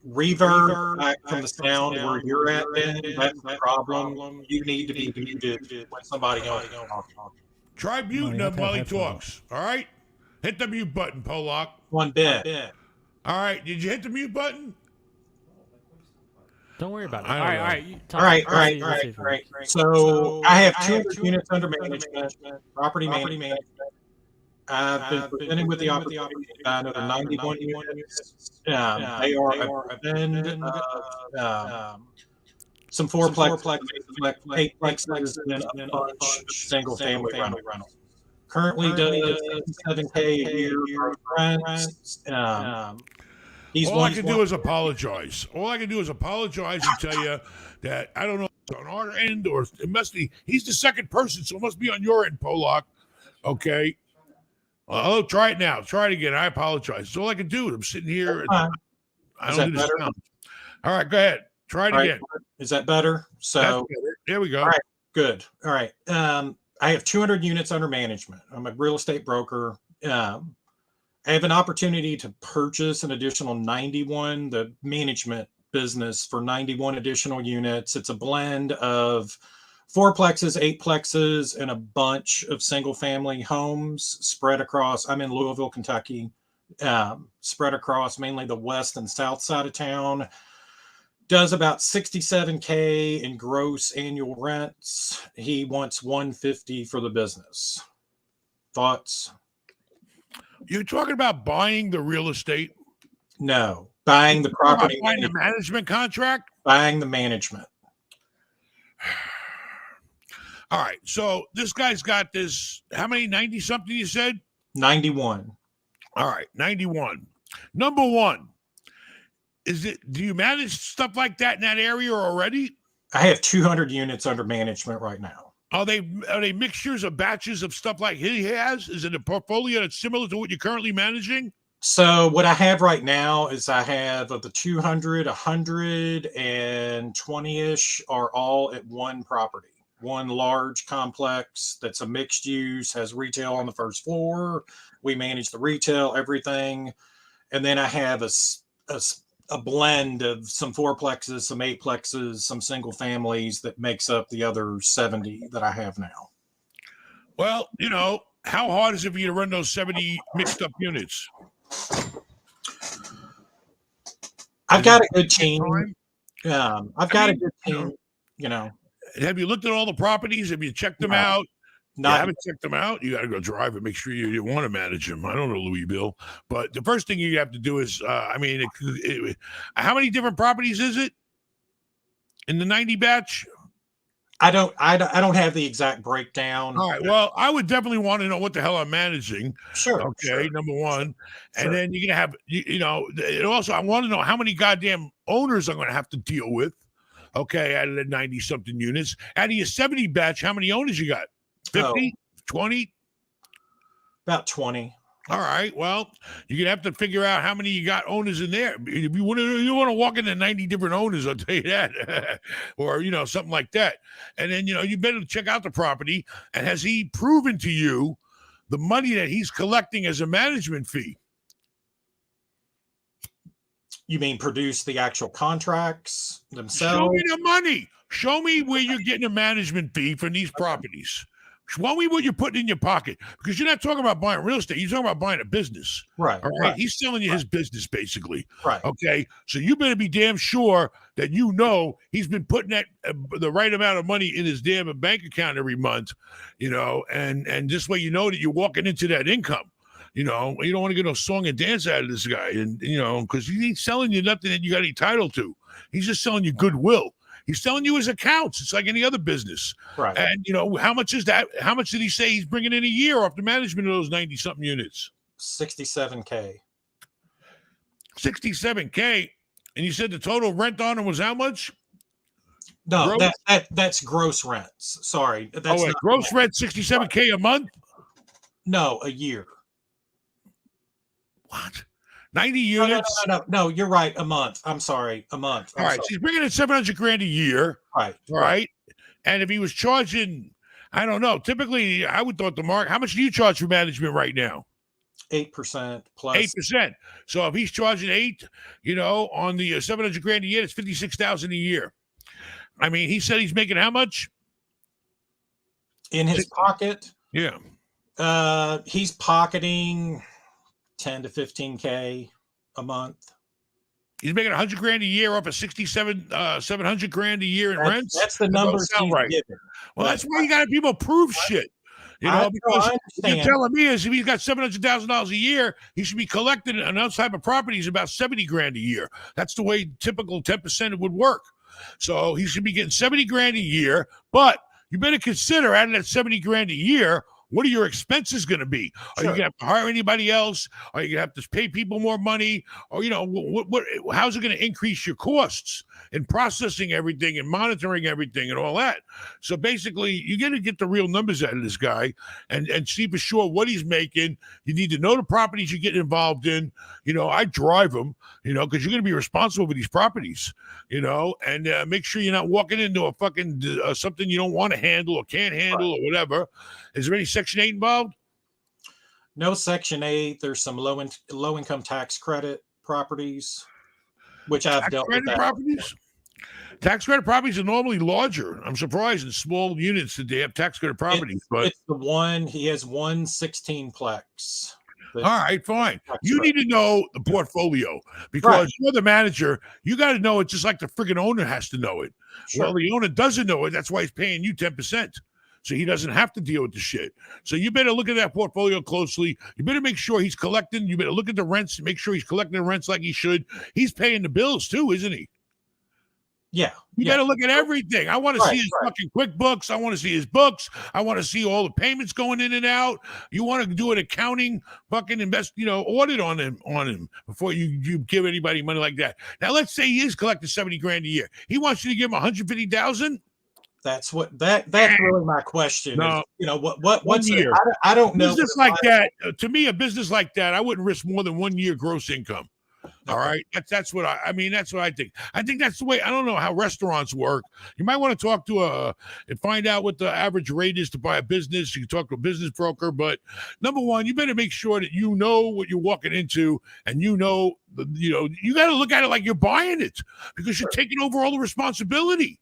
reverb back from the sound where you're at, Ben. That's the problem. You need to be muted when somebody else talks. Try muting him while he talks. All right? Hit the mute button, Polak. One bit. All right. Did you hit the mute button? Don't worry about it. I All don't know. right. All right. So I have 200 units under management, property management. I've been presented with the opportunity to buy another 91 units. They are a blend of some fourplex, 8plexes, and a bunch of single-family rentals. Currently does $7K a year for rents. All I can do is apologize. And tell you that I don't know if it's on our end or it must be. He's the second person, so it must be on your end, Polak. Okay. Well, try it now. Try it again. I apologize. It's all I can do. I'm sitting here. And I don't do the sound. All right, go ahead. Try it again. Is that better? So that's better. There we go. All right, good. All right. I have 200 units under management. I'm a real estate broker. I have an opportunity to purchase an additional 91, the management business for 91 additional units. It's a blend of fourplexes, 8plexes, and a bunch of single family homes spread across. I'm in Louisville, Kentucky, spread across mainly the west and south side of town. Does about $67K in gross annual rents. He wants $150 for the business. Thoughts? You're talking about buying the real estate? No, buying the property. Buying the management contract? Buying the management. All right. So this guy's got this. How many? 90 something you said? 91. All right. 91. Number one. Do you manage stuff like that in that area already? I have 200 units under management right now. Are they mixtures of batches of stuff like he has? Is it a portfolio that's similar to what you're currently managing? So what I have right now is I have of the 200, 120-ish are all at one property. One large complex that's a mixed use, has retail on the first floor. We manage the retail, everything. And then I have a blend of some fourplexes, some eightplexes, some single families that makes up the other 70 that I have now. Well, how hard is it for you to run those 70 mixed up units? I've got a good team. I've got a good team, Have you looked at all the properties? Have you checked them out? You haven't checked them out? You got to go drive and make sure you want to manage them. I don't know, Louisville. But the first thing you have to do is, how many different properties is it in the 90 batch? I don't have the exact breakdown. All right. Well, I would definitely want to know what the hell I'm managing. Sure. Okay, sure. number one, Sure. and then you're gonna have and also I want to know how many goddamn owners I'm gonna have to deal with. Okay, out of the 90 something units, out of your 70 batch, how many owners you got? 50, 20? About 20. All right. Well, you're gonna have to figure out how many you got owners in there. If you want to walk into 90 different owners, I'll tell you that, or something like that. And then you better check out the property. And has he proven to you the money that he's collecting as a management fee? You mean produce the actual contracts themselves? Show me the money. Show me where you're getting a management fee from these properties. Show me what you're putting in your pocket, because you're not talking about buying real estate. You're talking about buying a business. Right. All right. Right. He's selling you his business, basically. Right. Okay. So you better be damn sure that he's been putting that the right amount of money in his damn bank account every month, and this way that you're walking into that income. You don't want to get no song and dance out of this guy, and because he ain't selling you nothing that you got any title to. He's just selling you goodwill. He's selling you his accounts. It's like any other business. Right. And how much is that? How much did he say he's bringing in a year off the management of those 90 something units? $67K. $67K. And you said the total rent on them was how much? No, that's gross rents. Sorry. That's not gross rent $67K a month? No, a year. What? 90 units? No, you're right. A month. I'm sorry. A month. All right. So he's bringing in $700,000 a year. Right. Right. And if he was charging, I don't know, typically I would thought how much do you charge for management right now? 8% plus 8%. So if he's charging 8, on the $700,000 a year, it's $56,000 a year. I mean, he said he's making how much in his pocket? Yeah. He's pocketing 10 to 15K a month. He's making $100,000 a year off of $700,000 a year in rents. That's the numbers he's right. given. Well, that's why you got people prove shit. Because what you're telling me is if he's got $700,000 a year, he should be collecting on those type of properties about $70,000 a year. That's the way typical 10% would work. So he should be getting $70,000 a year, but you better consider out of that $70,000 a year, what are your expenses going to be? Are you going to have to hire anybody else? Are you going to have to pay people more money? Or, how's it going to increase your costs in processing everything and monitoring everything and all that? So basically, you got to get the real numbers out of this guy and see for sure what he's making. You need to know the properties you're getting involved in. I drive them, because you're going to be responsible for these properties, and make sure you're not walking into a fucking something you don't want to handle or can't handle or whatever. Is there any Section 8 involved? No Section 8. There's some low income tax credit properties, which I've dealt with. Properties? Tax credit properties are normally larger. I'm surprised in small units that they have tax credit properties. But it's the one, he has 1 16-plex. All right, fine. You need to know the portfolio because you're the manager. You got to know it just like the friggin' owner has to know it. Sure. Well, the owner doesn't know it. That's why he's paying you 10%. So he doesn't have to deal with the shit. So you better look at that portfolio closely. You better make sure he's collecting. You better look at the rents, make sure he's collecting the rents like he should. He's paying the bills too, isn't he? Yeah. You got to look at everything. I want to see his fucking QuickBooks. I want to see his books. I want to see all the payments going in and out. You want to do an accounting fucking audit on him before you give anybody money like that. Now let's say he is collecting $70,000 a year. He wants you to give him $150,000. That's really my question. No, is, what's year? I don't know. Business like that, to me, a business like that, I wouldn't risk more than 1 year gross income. All right. That's what I mean. That's what I think. I think that's the way. I don't know how restaurants work. You might want to talk to and find out what the average rate is to buy a business. You can talk to a business broker, but number one, you better make sure that you know what you're walking into, and you got to look at it like you're buying it because you're taking over all the responsibility.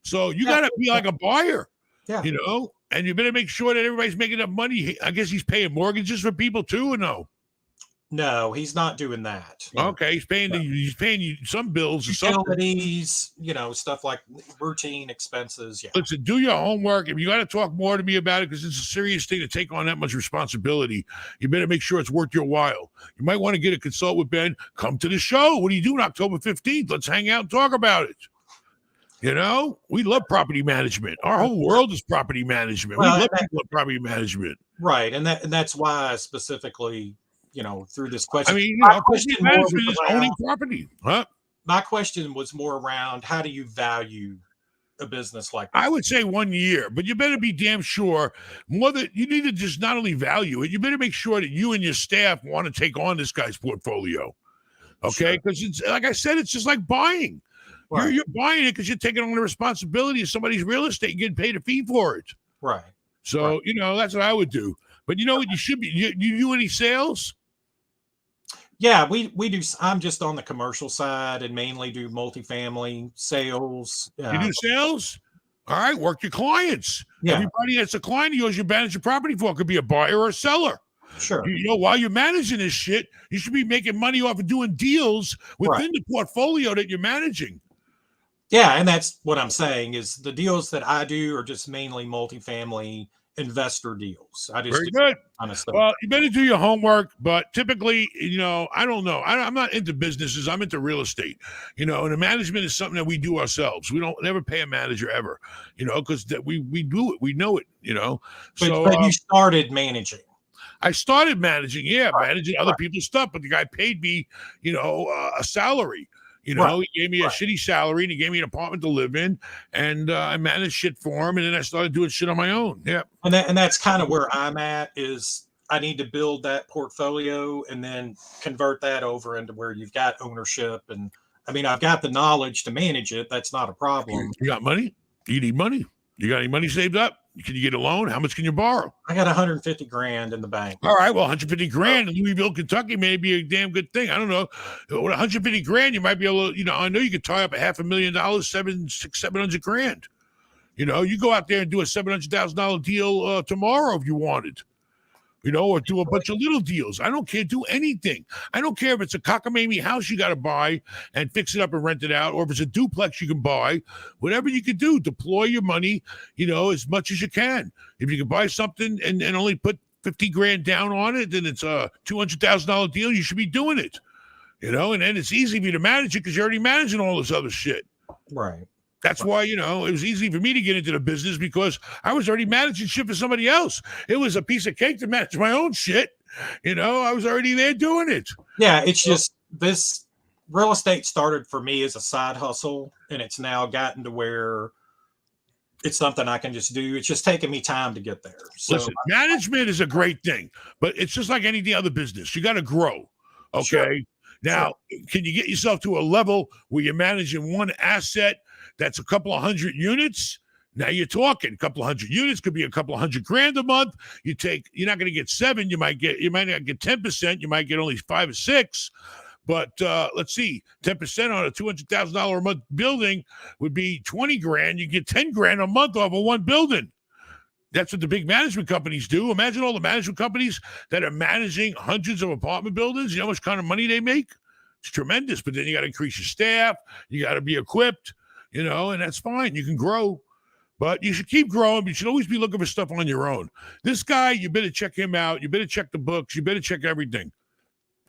So you got to be like a buyer, and you better make sure that everybody's making enough money. I guess he's paying mortgages for people too, or no? No, he's not doing that. Okay, he's paying you some bills, utilities, stuff like routine expenses. Yeah. Listen, do your homework. If you got to talk more to me about it, because it's a serious thing to take on that much responsibility, you better make sure it's worth your while. You might want to get a consult with Ben. Come to the show. What are you doing October 15th? Let's hang out and talk about it. You know, we love property management. Our whole world is property management. Well, We love people at property management. right, and that's why I specifically, through this I question, mean, you my know, property question more was management is owning property, huh? my question was more around how do you value a business like I that? would say 1 year, but you better be damn sure more that you need to just not only value it, you better make sure that you and your staff want to take on this guy's portfolio. Okay. Because it's like I said, it's just like buying. Right, You're buying it because you're taking on the responsibility of somebody's real estate and getting paid a fee for it. right. So, you know, that's what I would do. But you know what? You should be, you do any sales? Yeah, we do. I'm just on the commercial side and mainly do multifamily sales. You do sales? All right. Work your clients. Yeah. Everybody that's a client of yours you manage your property for could be a buyer or a seller. Sure. You know, while you're managing this shit, you should be making money off of doing deals within the portfolio that you're managing. Yeah, and that's what I'm saying is the deals that I do are just mainly multifamily investor deals. I just Very do good. kind of stuff. Well, you better do your homework, but typically, you know, I don't know. I'm not into businesses. I'm into real estate, you know, and the management is something that we do ourselves. We don't never pay a manager ever, you know, because we do it. We know it, you know. But you started managing. I started managing, managing other people's stuff, but the guy paid me, you know, a salary. You know, he gave me a shitty salary and he gave me an apartment to live in, and I managed shit for him, and then I started doing shit on my own. Yeah, and that's kind of where I'm at. Is I need to build that portfolio and then convert that over into where you've got ownership. And I mean, I've got the knowledge to manage it. That's not a problem. You got money? You need money? You got any money saved up? Can you get a loan? How much can you borrow? I got 150 grand in the bank. All right. Well, 150 grand in Louisville, Kentucky may be a damn good thing. I don't know. With 150 grand, you might be able to, you know, I know you could tie up $500,000, $700 grand. You know, you go out there and do a $700,000 deal tomorrow if you wanted. You know, or do a bunch of little deals. I don't care. Do anything. I don't care if it's a cockamamie house you got to buy and fix it up and rent it out, or if it's a duplex you can buy. Whatever you can do, deploy your money, you know, as much as you can. If you can buy something and only put 50 grand down on it, then it's a $200,000 deal. You should be doing it, you know, and then it's easy for you to manage it because you're already managing all this other shit. Right. That's why, you know, it was easy for me to get into the business because I was already managing shit for somebody else. It was a piece of cake to manage my own shit. You know, I was already there doing it. Yeah, it's just this real estate started for me as a side hustle, and it's now gotten to where it's something I can just do. It's just taking me time to get there. So listen, management is a great thing, but it's just like any other business. You got to grow. Okay. Sure. Now, can you get yourself to a level where you're managing one asset that's a couple of hundred units? Now you're talking a couple of hundred units, could be a couple of $100 grand a month. You're not going to get 7. You might not get 10%. You might get only 5 or 6. But let's see, 10% on a $200,000 a month building would be 20 grand. You get 10 grand a month off of one building. That's what the big management companies do. Imagine all the management companies that are managing hundreds of apartment buildings. You know how much kind of money they make? It's tremendous. But then you got to increase your staff. You got to be equipped, you know, and that's fine. You can grow. But you should keep growing. But you should always be looking for stuff on your own. This guy, you better check him out. You better check the books. You better check everything.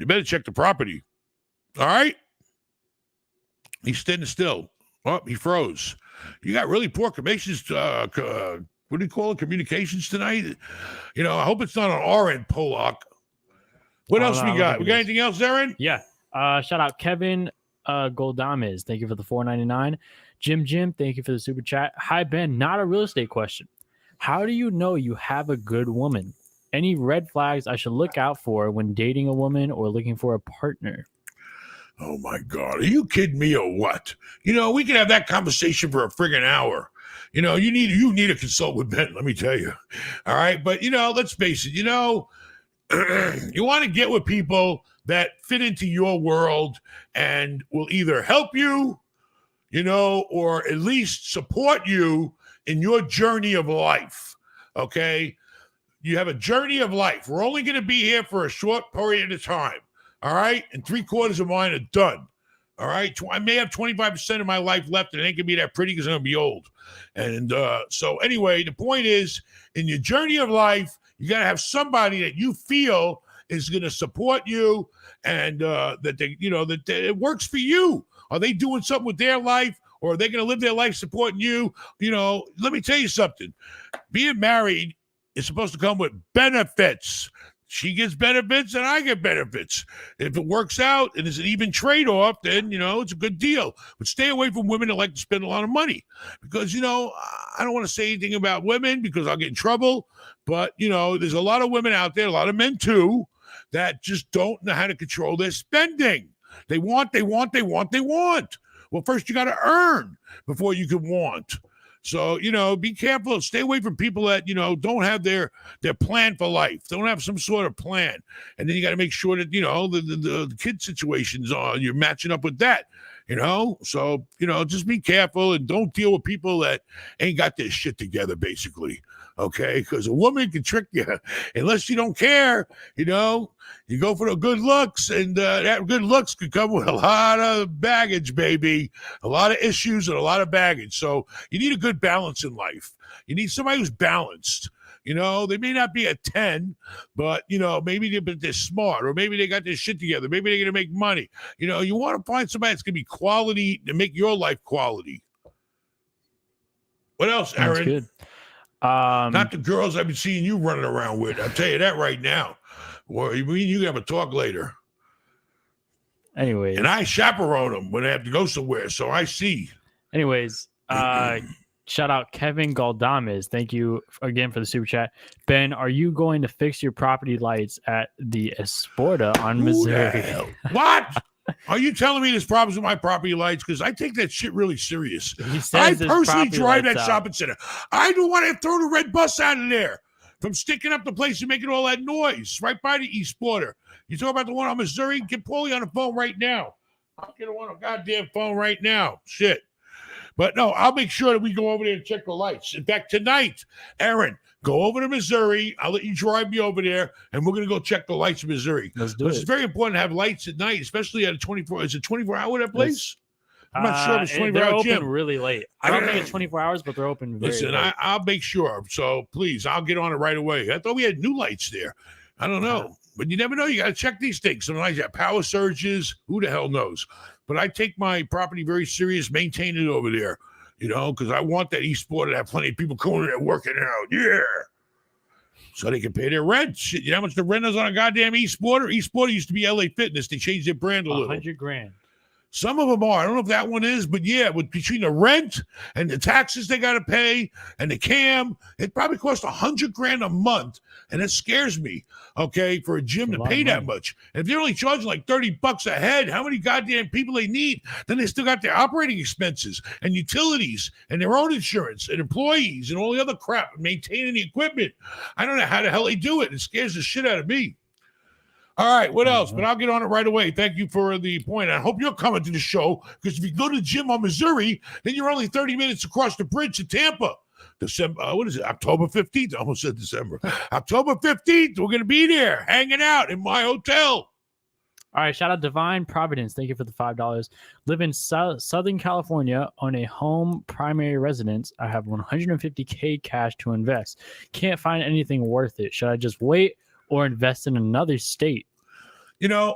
You better check the property. All right? He's standing still. Oh, he froze. You got really poor communications. What do you call it? Communications tonight? You know, I hope it's not on our end, Polak. What else we got? We got anything else, Aaron? Yeah. Shout out Kevin Goldames. Thank you for the $4.99. Jim, thank you for the super chat. Hi, Ben. Not a real estate question. How do you know you have a good woman? Any red flags I should look out for when dating a woman or looking for a partner? Oh, my God. Are you kidding me or what? You know, we could have that conversation for a friggin' hour. You know, you need to consult with Ben, let me tell you. All right. But, you know, let's face it, you know, you want to get with people that fit into your world and will either help you, you know, or at least support you in your journey of life. Okay. You have a journey of life. We're only going to be here for a short period of time. All right. And 3/4 of mine are done. All right. I may have 25% of my life left, and it ain't going to be that pretty because I'm going to be old. And so anyway, the point is, in your journey of life, you got to have somebody that you feel is going to support you and that they, you know, that it works for you. Are they doing something with their life, or are they going to live their life supporting you? Let me tell you something. Being married is supposed to come with benefits. She gets benefits and I get benefits. If it works out and it's an even trade-off, then, it's a good deal. But stay away from women that like to spend a lot of money because, I don't want to say anything about women because I'll get in trouble. But, there's a lot of women out there, a lot of men too, that just don't know how to control their spending. They want. Well, first you got to earn before you can want. So, be careful. Stay away from people that, don't have their plan for life. Don't have some sort of plan. And then you got to make sure that, the kid situations you're matching up with that, So, just be careful and don't deal with people that ain't got their shit together, basically. Okay? Because a woman can trick you unless you don't care, you go for the good looks, and that good looks could come with a lot of baggage, baby, a lot of issues and a lot of baggage. So you need a good balance in life. You need somebody who's balanced. They may not be a 10, but, maybe they're smart, or maybe they got their shit together. Maybe they're going to make money. You want to find somebody that's going to be quality to make your life quality. What else, Aaron? That's good. Not the girls I've been seeing you running around with. I'll tell you that right now. Or you can have a talk later. Anyways. And I chaperone them when they have to go somewhere, so I see. Anyways, shout out Kevin Galdames. Thank you again for the super chat. Ben, are you going to fix your property lights at the Esporta on Missouri? What? Are you telling me there's problems with my property lights? Because I take that shit really serious. He says I there's personally property drive that lights out. shopping center. I don't want to throw the red bus out of there from sticking up the place and making all that noise right by the East Border. You talk about the one on Missouri? Get Paulie on the phone right now. I'll get him on a goddamn phone right now. Shit. But no, I'll make sure that we go over there and check the lights. In fact, tonight, Aaron, go over to Missouri. I'll let you drive me over there, and we're going to go check the lights in Missouri. Let's do It's it. very important to have lights at night, especially at a 24. Is it 24 hour that place? I'm not sure if it's 24 They're hour open gym. really late. I don't think it's 24 hours, but they're open very Listen, late. I'll make sure. So please, I'll get on it right away. I thought we had new lights there. I don't know. But you never know. You got to check these things. Sometimes you have power surges. Who the hell knows? But I take my property very serious, maintain it over there, because I want that East Border to have plenty of people going there working out. Yeah. So they can pay their rent. Shit, you know how much the rent is on a goddamn East Border? East Border used to be LA Fitness. They changed their brand a little. $100,000. Some of them are. I don't know if that one is, but yeah, between the rent and the taxes they got to pay and the cam, it probably costs $100,000 a month, and it scares me. Okay, for a gym to pay that much, and if they're only charging like $30 a head, how many goddamn people they need? Then they still got their operating expenses and utilities and their own insurance and employees and all the other crap and maintaining the equipment. I don't know how the hell they do it. It scares the shit out of me. All right, what else? But I'll get on it right away. Thank you for the point. I hope you're coming to the show, because if you go to the gym on Missouri, then you're only 30 minutes across the bridge to Tampa. What is it? October 15th. I almost said December. October 15th, we're going to be there hanging out in my hotel. All right, shout out Divine Providence. Thank you for the $5. Live in Southern California on a home primary residence. I have $150K cash to invest. Can't find anything worth it. Should I just wait or invest in another state?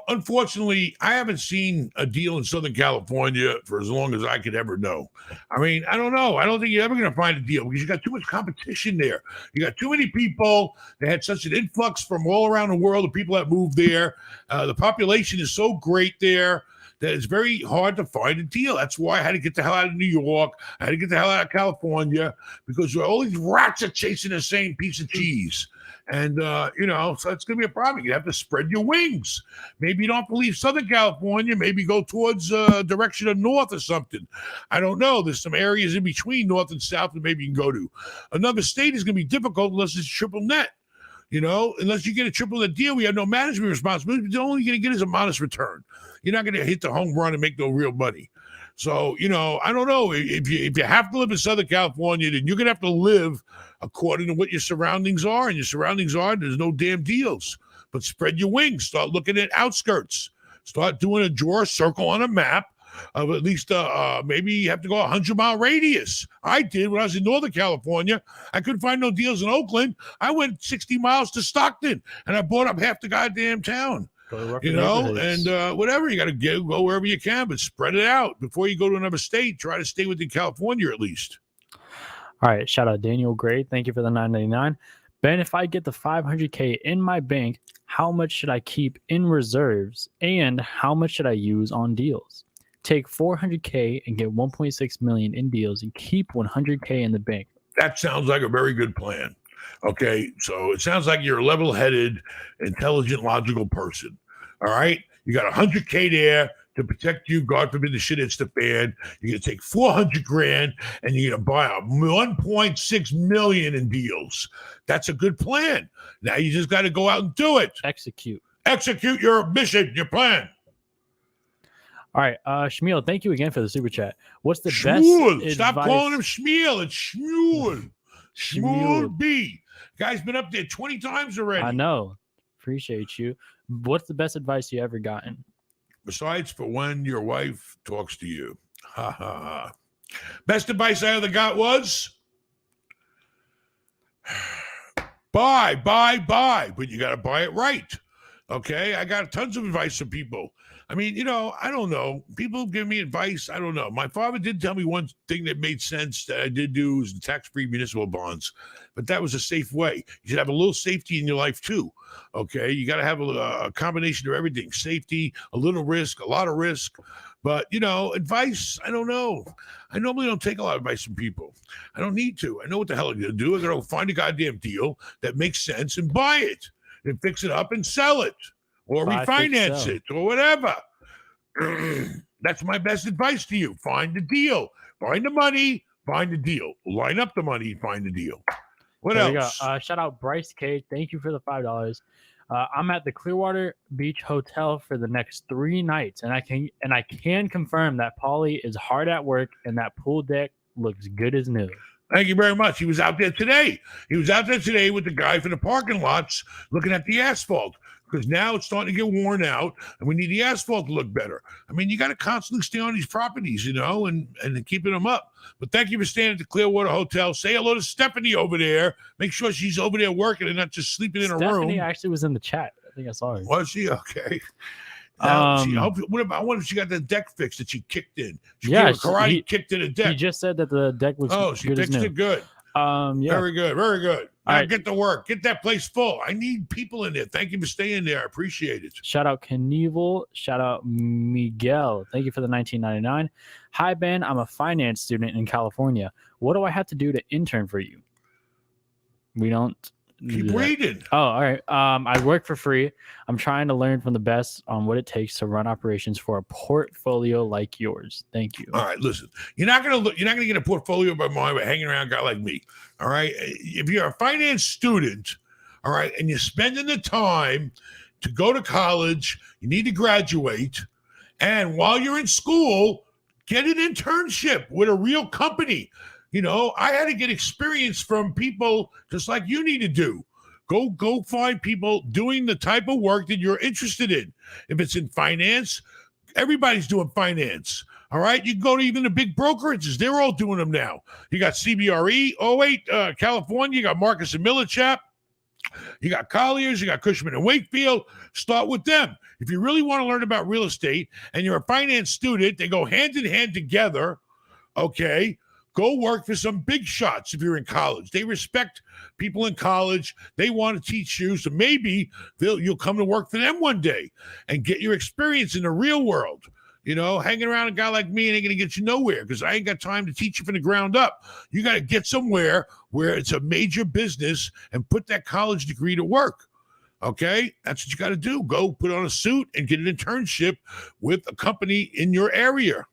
Unfortunately, I haven't seen a deal in Southern California for as long as I could ever know. I mean, I don't know. I don't think you're ever going to find a deal because you got too much competition there. You got too many people. They had such an influx from all around the world of people that moved there. The population is so great there that it's very hard to find a deal. That's why I had to get the hell out of New York. I had to get the hell out of California, because all these rats are chasing the same piece of cheese. And, so it's going to be a problem. You have to spread your wings. Maybe you don't have to leave Southern California. Maybe go towards direction of north or something. I don't know. There's some areas in between north and south that maybe you can go to. Another state is going to be difficult unless it's triple net. Unless you get a triple net deal, we have no management responsibility. The only you're going to get is a modest return. You're not going to hit the home run and make no real money. So, I don't know. If you have to live in Southern California, then you're going to have to live according to what your surroundings are. And your surroundings are, there's no damn deals. But spread your wings. Start looking at outskirts. Start draw a circle on a map of at least maybe you have to go 100-mile radius. I did when I was in Northern California. I couldn't find no deals in Oakland. I went 60 miles to Stockton, and I bought up half the goddamn town. Go to rougher you know, neighborhoods. and whatever. You got to go wherever you can, but spread it out. Before you go to another state, try to stay within California at least. All right, shout out Daniel Gray. Thank you for the $9.99. Ben, if I get the $500K in my bank, how much should I keep in reserves, and how much should I use on deals? Take $400K and get $1.6 million in deals, and keep $100K in the bank. That sounds like a very good plan. Okay, so it sounds like you're a level-headed, intelligent, logical person. All right, you got $100K there to protect you. God forbid the shit hits the fan. You're gonna take $400,000 and you're gonna buy a $1.6 million in deals. That's a good plan. Now you just got to go out and do it. Execute. Execute your mission, your plan. All right, Shmuel, thank you again for the super chat. What's the Shmuel. best Stop advice? calling him Shmuel. It's Shmuel. Shmuel Shmuel. B. Guy's been up there 20 times already. I know. Appreciate you. What's the best advice you ever gotten? Besides for when your wife talks to you. Ha ha ha. Best advice I ever got was buy, but you got to buy it right. Okay, I got tons of advice from people. I mean, you know, I don't know. People give me advice. I don't know. My father did tell me one thing that made sense that I did do was the tax-free municipal bonds, but that was a safe way. You should have a little safety in your life too. Okay, you got to have a combination of everything: safety, a little risk, a lot of risk. But you know, advice. I don't know. I normally don't take a lot of advice from people. I don't need to. I know what the hell I'm gonna do. I'm gonna find a goddamn deal that makes sense and buy it and fix it up and sell it. Or Buy, fix, refinance sell. it, or whatever. That's my best advice to you. Find the deal. Find the money. Find the deal. Line up the money. Find the deal. What There we else? go. Shout out Bryce K. Thank you for the $5. I'm at the Clearwater Beach Hotel for the next 3 nights, and I can confirm that Paulie is hard at work, and that pool deck looks good as new. Thank you very much. He was out there today. He was out there today with the guy for the parking lots looking at the asphalt, because now it's starting to get worn out and we need the asphalt to look better. I mean, you got to constantly stay on these properties, you know, and keeping them up. But thank you for staying at the Clearwater Hotel. Say hello to Stephanie over there. Make sure she's over there working and not just sleeping in a room. Stephanie actually was in the chat. I think I saw her. Was she? Okay. Now, Um, I wonder if she got the deck fixed that she kicked in. She Yeah, gave a karate kick to the He deck. just said that the deck looks Oh, she good as fixed new. it good. Yeah. Very good. Very good. All Now right. get to work. Get that place full. I need people in there. Thank you for staying there. I appreciate it. Shout out Knievel. Shout out Miguel. Thank you for the $19.99. Hi, Ben. I'm a finance student in California. What do I have to do to intern for you? We don't. Keep do that. reading. Oh, all right. I work for free. I'm trying to learn from the best on what it takes to run operations for a portfolio like yours. Thank you. All right, listen. You're not gonna get a portfolio by mine by hanging around a guy like me. All right. If you're a finance student, all right, and you're spending the time to go to college, you need to graduate, and while you're in school, get an internship with a real company. You know, I had to get experience from people just like you need to do. Go find people doing the type of work that you're interested in. If it's in finance, everybody's doing finance. All right. You can go to even the big brokerages. They're all doing them now. You got CBRE, California. You got Marcus and Millichap. You got Colliers. You got Cushman and Wakefield. Start with them. If you really want to learn about real estate and you're a finance student, they go hand in hand together. Okay. Go work for some big shots if you're in college. They respect people in college. They want to teach you. So maybe you'll come to work for them one day and get your experience in the real world. You know, hanging around a guy like me ain't going to get you nowhere because I ain't got time to teach you from the ground up. You got to get somewhere where it's a major business and put that college degree to work. Okay? That's what you got to do. Go put on a suit and get an internship with a company in your area.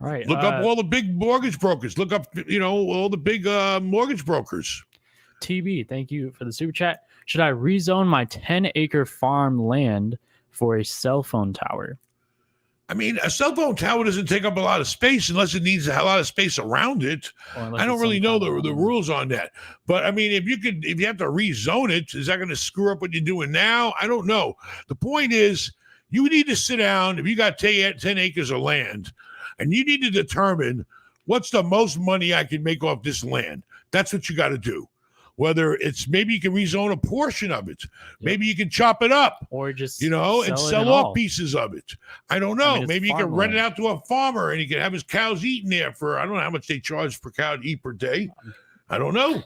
All right. Look up all the big mortgage brokers. Look up, you know, all the big mortgage brokers. TB, thank you for the super chat. Should I rezone my 10-acre farm land for a cell phone tower? I mean, a cell phone tower doesn't take up a lot of space unless it needs a lot of space around it. I don't really know the rules on that. But I mean, if you have to rezone it, is that going to screw up what you're doing now? I don't know. The point is, you need to sit down. If you got 10 acres of land, and you need to determine what's the most money I can make off this land. That's what you got to do. Whether it's maybe you can rezone a portion of it, maybe you can chop it up, or just and sell off pieces of it. I don't know. Maybe you can rent it out to a farmer and he can have his cows eating there for, I don't know how much they charge per cow to eat per day. I don't know.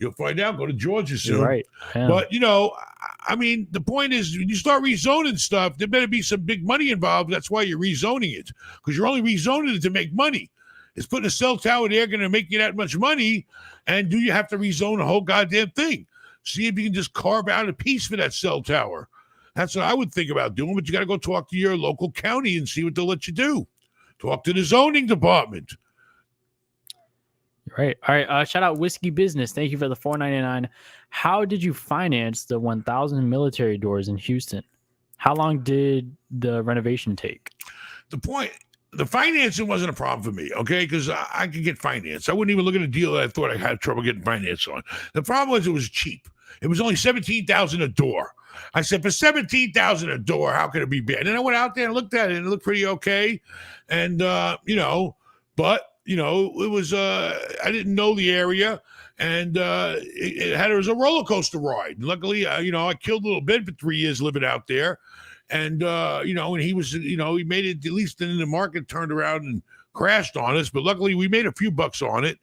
You'll find out. Go to Georgia soon. You're right. Yeah. But, I mean, the point is when you start rezoning stuff, there better be some big money involved. That's why you're rezoning it, because you're only rezoning it to make money. Is putting a cell tower there going to make you that much money? And do you have to rezone the whole goddamn thing? See if you can just carve out a piece for that cell tower. That's what I would think about doing, but you got to go talk to your local county and see what they'll let you do. Talk to the zoning department. Right. All right. Shout out Whiskey Business. Thank you for the $4.99. How did you finance the 1,000 military doors in Houston? How long did the renovation take? The financing wasn't a problem for me, okay? Because I could get finance. I wouldn't even look at a deal that I thought I had trouble getting finance on. The problem was it was cheap. It was only $17,000 a door. I said, for $17,000 a door, how could it be bad? And I went out there and looked at it, and it looked pretty okay. And it was I didn't know the area, and it was a roller coaster ride. And luckily, I killed a little bit for 3 years living out there. And, and he was, he made it, at least in the market, turned around and crashed on us. But luckily, we made a few bucks on it.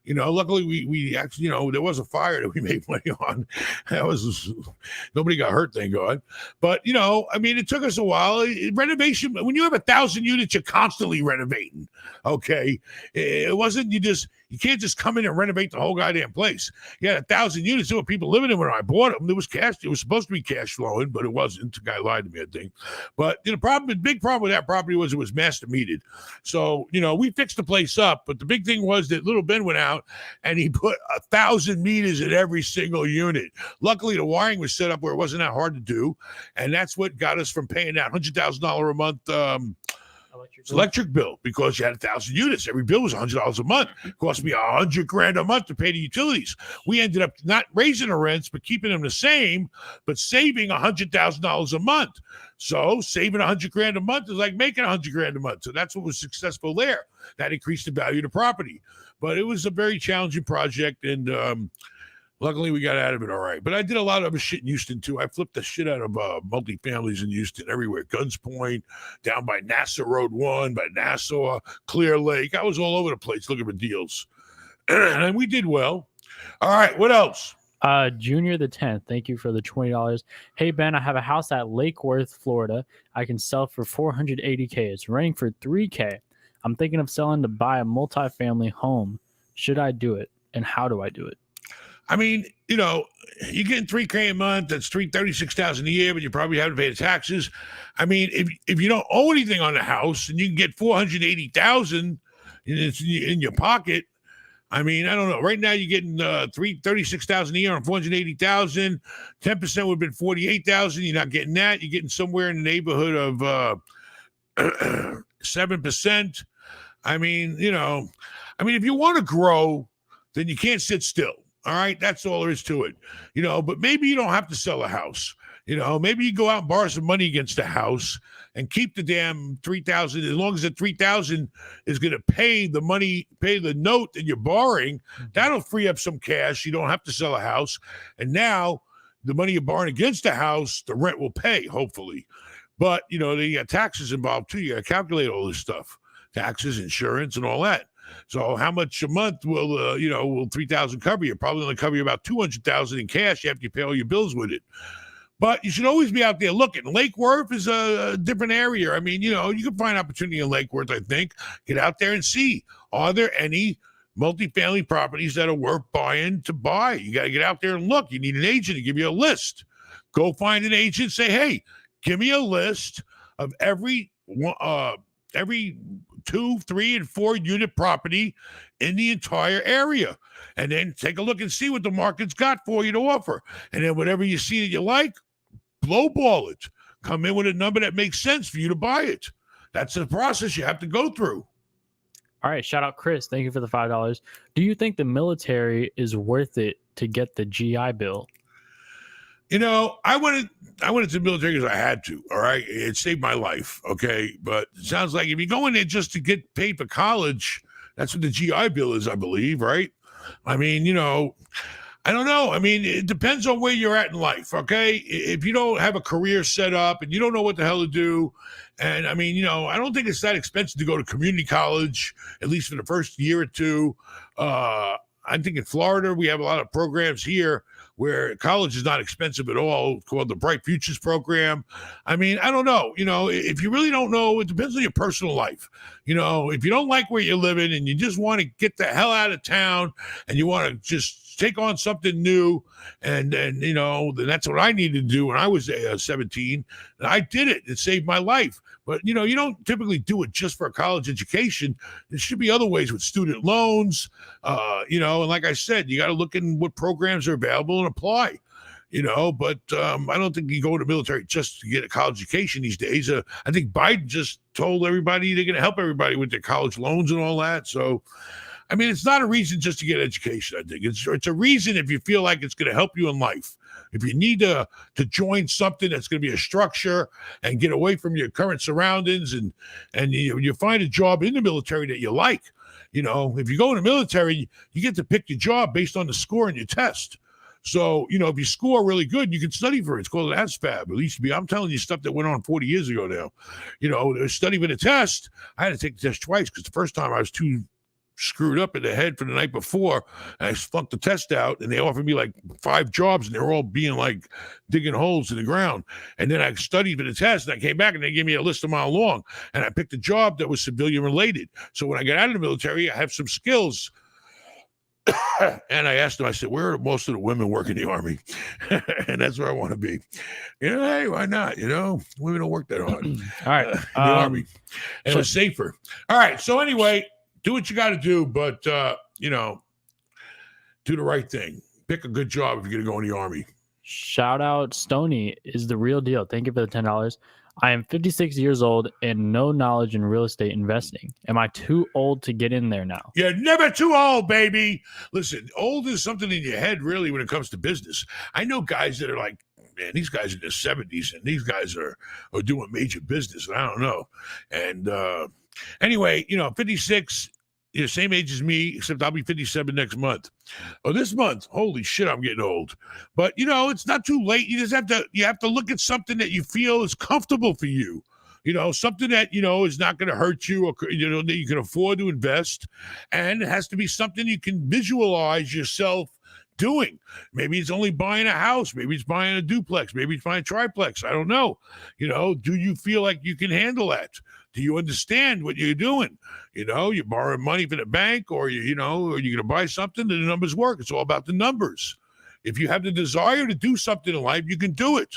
Luckily, we actually, there was a fire that we made money on. Nobody got hurt, thank God. But, it took us a while. Renovation, when you have 1,000 units, you're constantly renovating, okay? It wasn't, you can't just come in and renovate the whole goddamn place. You had 1,000 units. There were people living in when I bought them. There was cash. It was supposed to be cash flowing, but it wasn't. The guy lied to me, I think. But the big problem with that property was it was master metered. So, we fixed the place up. But the big thing was that little Ben went out and he put 1,000 meters in every single unit. Luckily, the wiring was set up where it wasn't that hard to do. And that's what got us from paying that $100,000 a month electric bill, because you had 1,000 units. Every bill was $100 a month. It cost me $100,000 a month to pay the utilities. We ended up not raising the rents, but keeping them the same, but saving $100,000 a month. So saving $100,000 a month is like making $100,000 a month. So that's what was successful there. That increased the value of the property. But it was a very challenging project, and luckily we got out of it all right. But I did a lot of other shit in Houston too. I flipped the shit out of multifamilies in Houston everywhere. Guns Point, down by Nassau Road 1, by Nassau, Clear Lake. I was all over the place looking for deals. And we did well. All right, what else? Junior the 10th, thank you for the $20. Hey Ben, I have a house at Lake Worth, Florida. I can sell for $480K. It's renting for $3K. I'm thinking of selling to buy a multifamily home. Should I do it? And how do I do it? I mean, you're getting $3K a month. That's $36,000 a year, but you probably have to pay the taxes. I mean, if you don't owe anything on the house and you can get $480,000 in your pocket, I mean, I don't know. Right now, you're getting $36,000 a year on $480,000. 10% would have been $48,000. You're not getting that. You're getting somewhere in the neighborhood of 7%. I mean, if you want to grow, then you can't sit still. All right, that's all there is to it. But maybe you don't have to sell a house. Maybe you go out and borrow some money against the house and keep the damn $3,000. As long as the $3,000 is going to pay the money, pay the note that you're borrowing, that'll free up some cash. You don't have to sell a house. And now the money you're borrowing against the house, the rent will pay, hopefully. But, they got taxes involved too. You got to calculate all this stuff, taxes, insurance, and all that. So how much a month will will $3,000 cover you? Probably only cover you about $200,000 in cash after you pay all your bills with it. But you should always be out there looking. Lake Worth is a different area. I mean, you can find opportunity in Lake Worth, I think. Get out there and see. Are there any multifamily properties that are worth buying to buy? You got to get out there and look. You need an agent to give you a list. Go find an agent. Say, hey, give me a list of every 2, 3, and 4 unit property in the entire area. And then take a look and see what the market's got for you to offer. And then whatever you see that you like, lowball it. Come in with a number that makes sense for you to buy it. That's the process you have to go through. All right, shout out Chris. Thank you for the $5. Do you think the military is worth it to get the GI Bill? I went into the military because I had to, all right? It saved my life, okay? But it sounds like if you go in there just to get paid for college, that's what the GI Bill is, I believe, right? I mean, I don't know. I mean, it depends on where you're at in life, okay? If you don't have a career set up and you don't know what the hell to do, and I mean, I don't think it's that expensive to go to community college, at least for the first year or two. I think in Florida, we have a lot of programs here where college is not expensive at all, called the Bright Futures Program. I mean, I don't know. If you really don't know, it depends on your personal life. If you don't like where you're living and you just want to get the hell out of town and you want to just take on something new, and then that's what I needed to do when I was 17, and I did it. It saved my life. But you don't typically do it just for a college education. There should be other ways with student loans, and like I said, you got to look in what programs are available and apply. But I don't think you go to the military just to get a college education these days. I think Biden just told everybody they're going to help everybody with their college loans and all that. So, I mean, it's not a reason just to get education. I think it's a reason if you feel like it's going to help you in life. If you need to join something that's going to be a structure and get away from your current surroundings, and you find a job in the military that you like. If you go in the military, you get to pick your job based on the score in your test. So, if you score really good, you can study for it. It's called an ASVAB. At least I'm telling you stuff that went on 40 years ago now. Study for the test. I had to take the test twice because the first time I was too screwed up in the head for the night before, and I flunked the test out, and they offered me like 5 jobs, and they were all being like digging holes in the ground. And then I studied for the test, and I came back, and they gave me a list a mile long, and I picked a job that was civilian related. So when I got out of the military, I have some skills. And I asked them, I said, where are most of the women work in the Army? And that's where I want to be. Hey, why not? Women don't work that hard. All right. In the Army. And it was safer. All right. So anyway, do what you got to do, but, do the right thing. Pick a good job if you're going to go in the Army. Shout out Stony is the real deal. Thank you for the $10. I am 56 years old and no knowledge in real estate investing. Am I too old to get in there now? You're never too old, baby. Listen, old is something in your head, really, when it comes to business. I know guys that are like, man, these guys are in their 70s, and these guys are doing major business, and I don't know. And anyway, 56, you're the same age as me, except I'll be 57 next month. Oh, this month, holy shit, I'm getting old. But, it's not too late. You just have to look at something that you feel is comfortable for you. Something that, is not going to hurt you, or, that you can afford to invest. And it has to be something you can visualize yourself doing. Maybe it's only buying a house. Maybe it's buying a duplex. Maybe it's buying a triplex. I don't know. Do you feel like you can handle that? Do you understand what you're doing? You're borrowing money from the bank, or you're going to buy something, and the numbers work. It's all about the numbers. If you have the desire to do something in life, you can do it.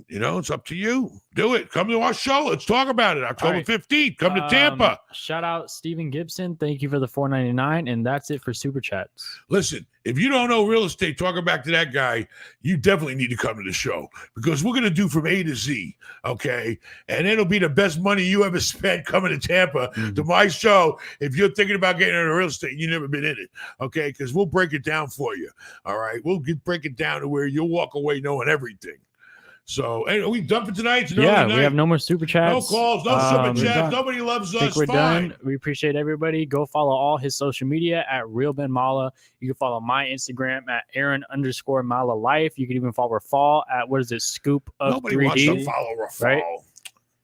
It's up to you. Do it. Come to our show. Let's talk about it. October 15th. Come to Tampa. Shout out Steven Gibson. Thank you for the $4.99. And that's it for Super Chats. Listen, if you don't know real estate, talking back to that guy, you definitely need to come to the show, because we're going to do from A to Z. Okay. And it'll be the best money you ever spent coming to Tampa to my show. If you're thinking about getting into real estate, you've never been in it. Okay. Because we'll break it down for you. All right. We'll break it down to where you'll walk away knowing everything. So, are we done for tonight? We have no more super chats. No calls, no super chats. Nobody loves us. I think we're done. We appreciate everybody. Go follow all his social media at Real Ben Mallah. You can follow my Instagram at Aaron_Mallah Life. You can even follow Rafal at Scoop of Nobody 3D. Wants to follow Rafal. Right?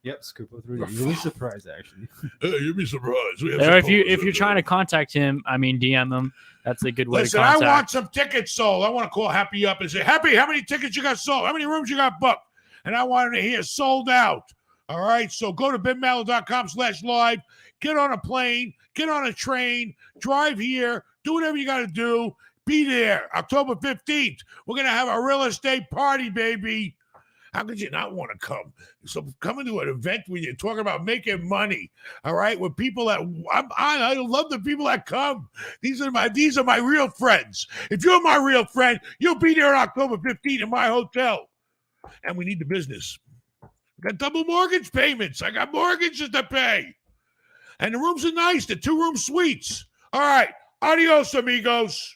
Yep, Scoop of 3D. You'll be surprised, actually. You'll be surprised. If you're trying to contact him, DM him. That's a good way Listen, to contact. I want some tickets sold. I want to call Happy up and say, Happy, how many tickets you got sold? How many rooms you got booked? And I wanted to hear sold out. All right. So go to benmallah.com/live. Get on a plane. Get on a train. Drive here. Do whatever you got to do. Be there. October 15th. We're going to have a real estate party, baby. How could you not want to come? So coming to an event where you're talking about making money, all right, with people that I love the people that come. These are my real friends. If you're my real friend, you'll be there on October 15th in my hotel. And we need the business. I got double mortgage payments. I got mortgages to pay. And the rooms are nice. They're 2-room suites. All right. Adios, amigos.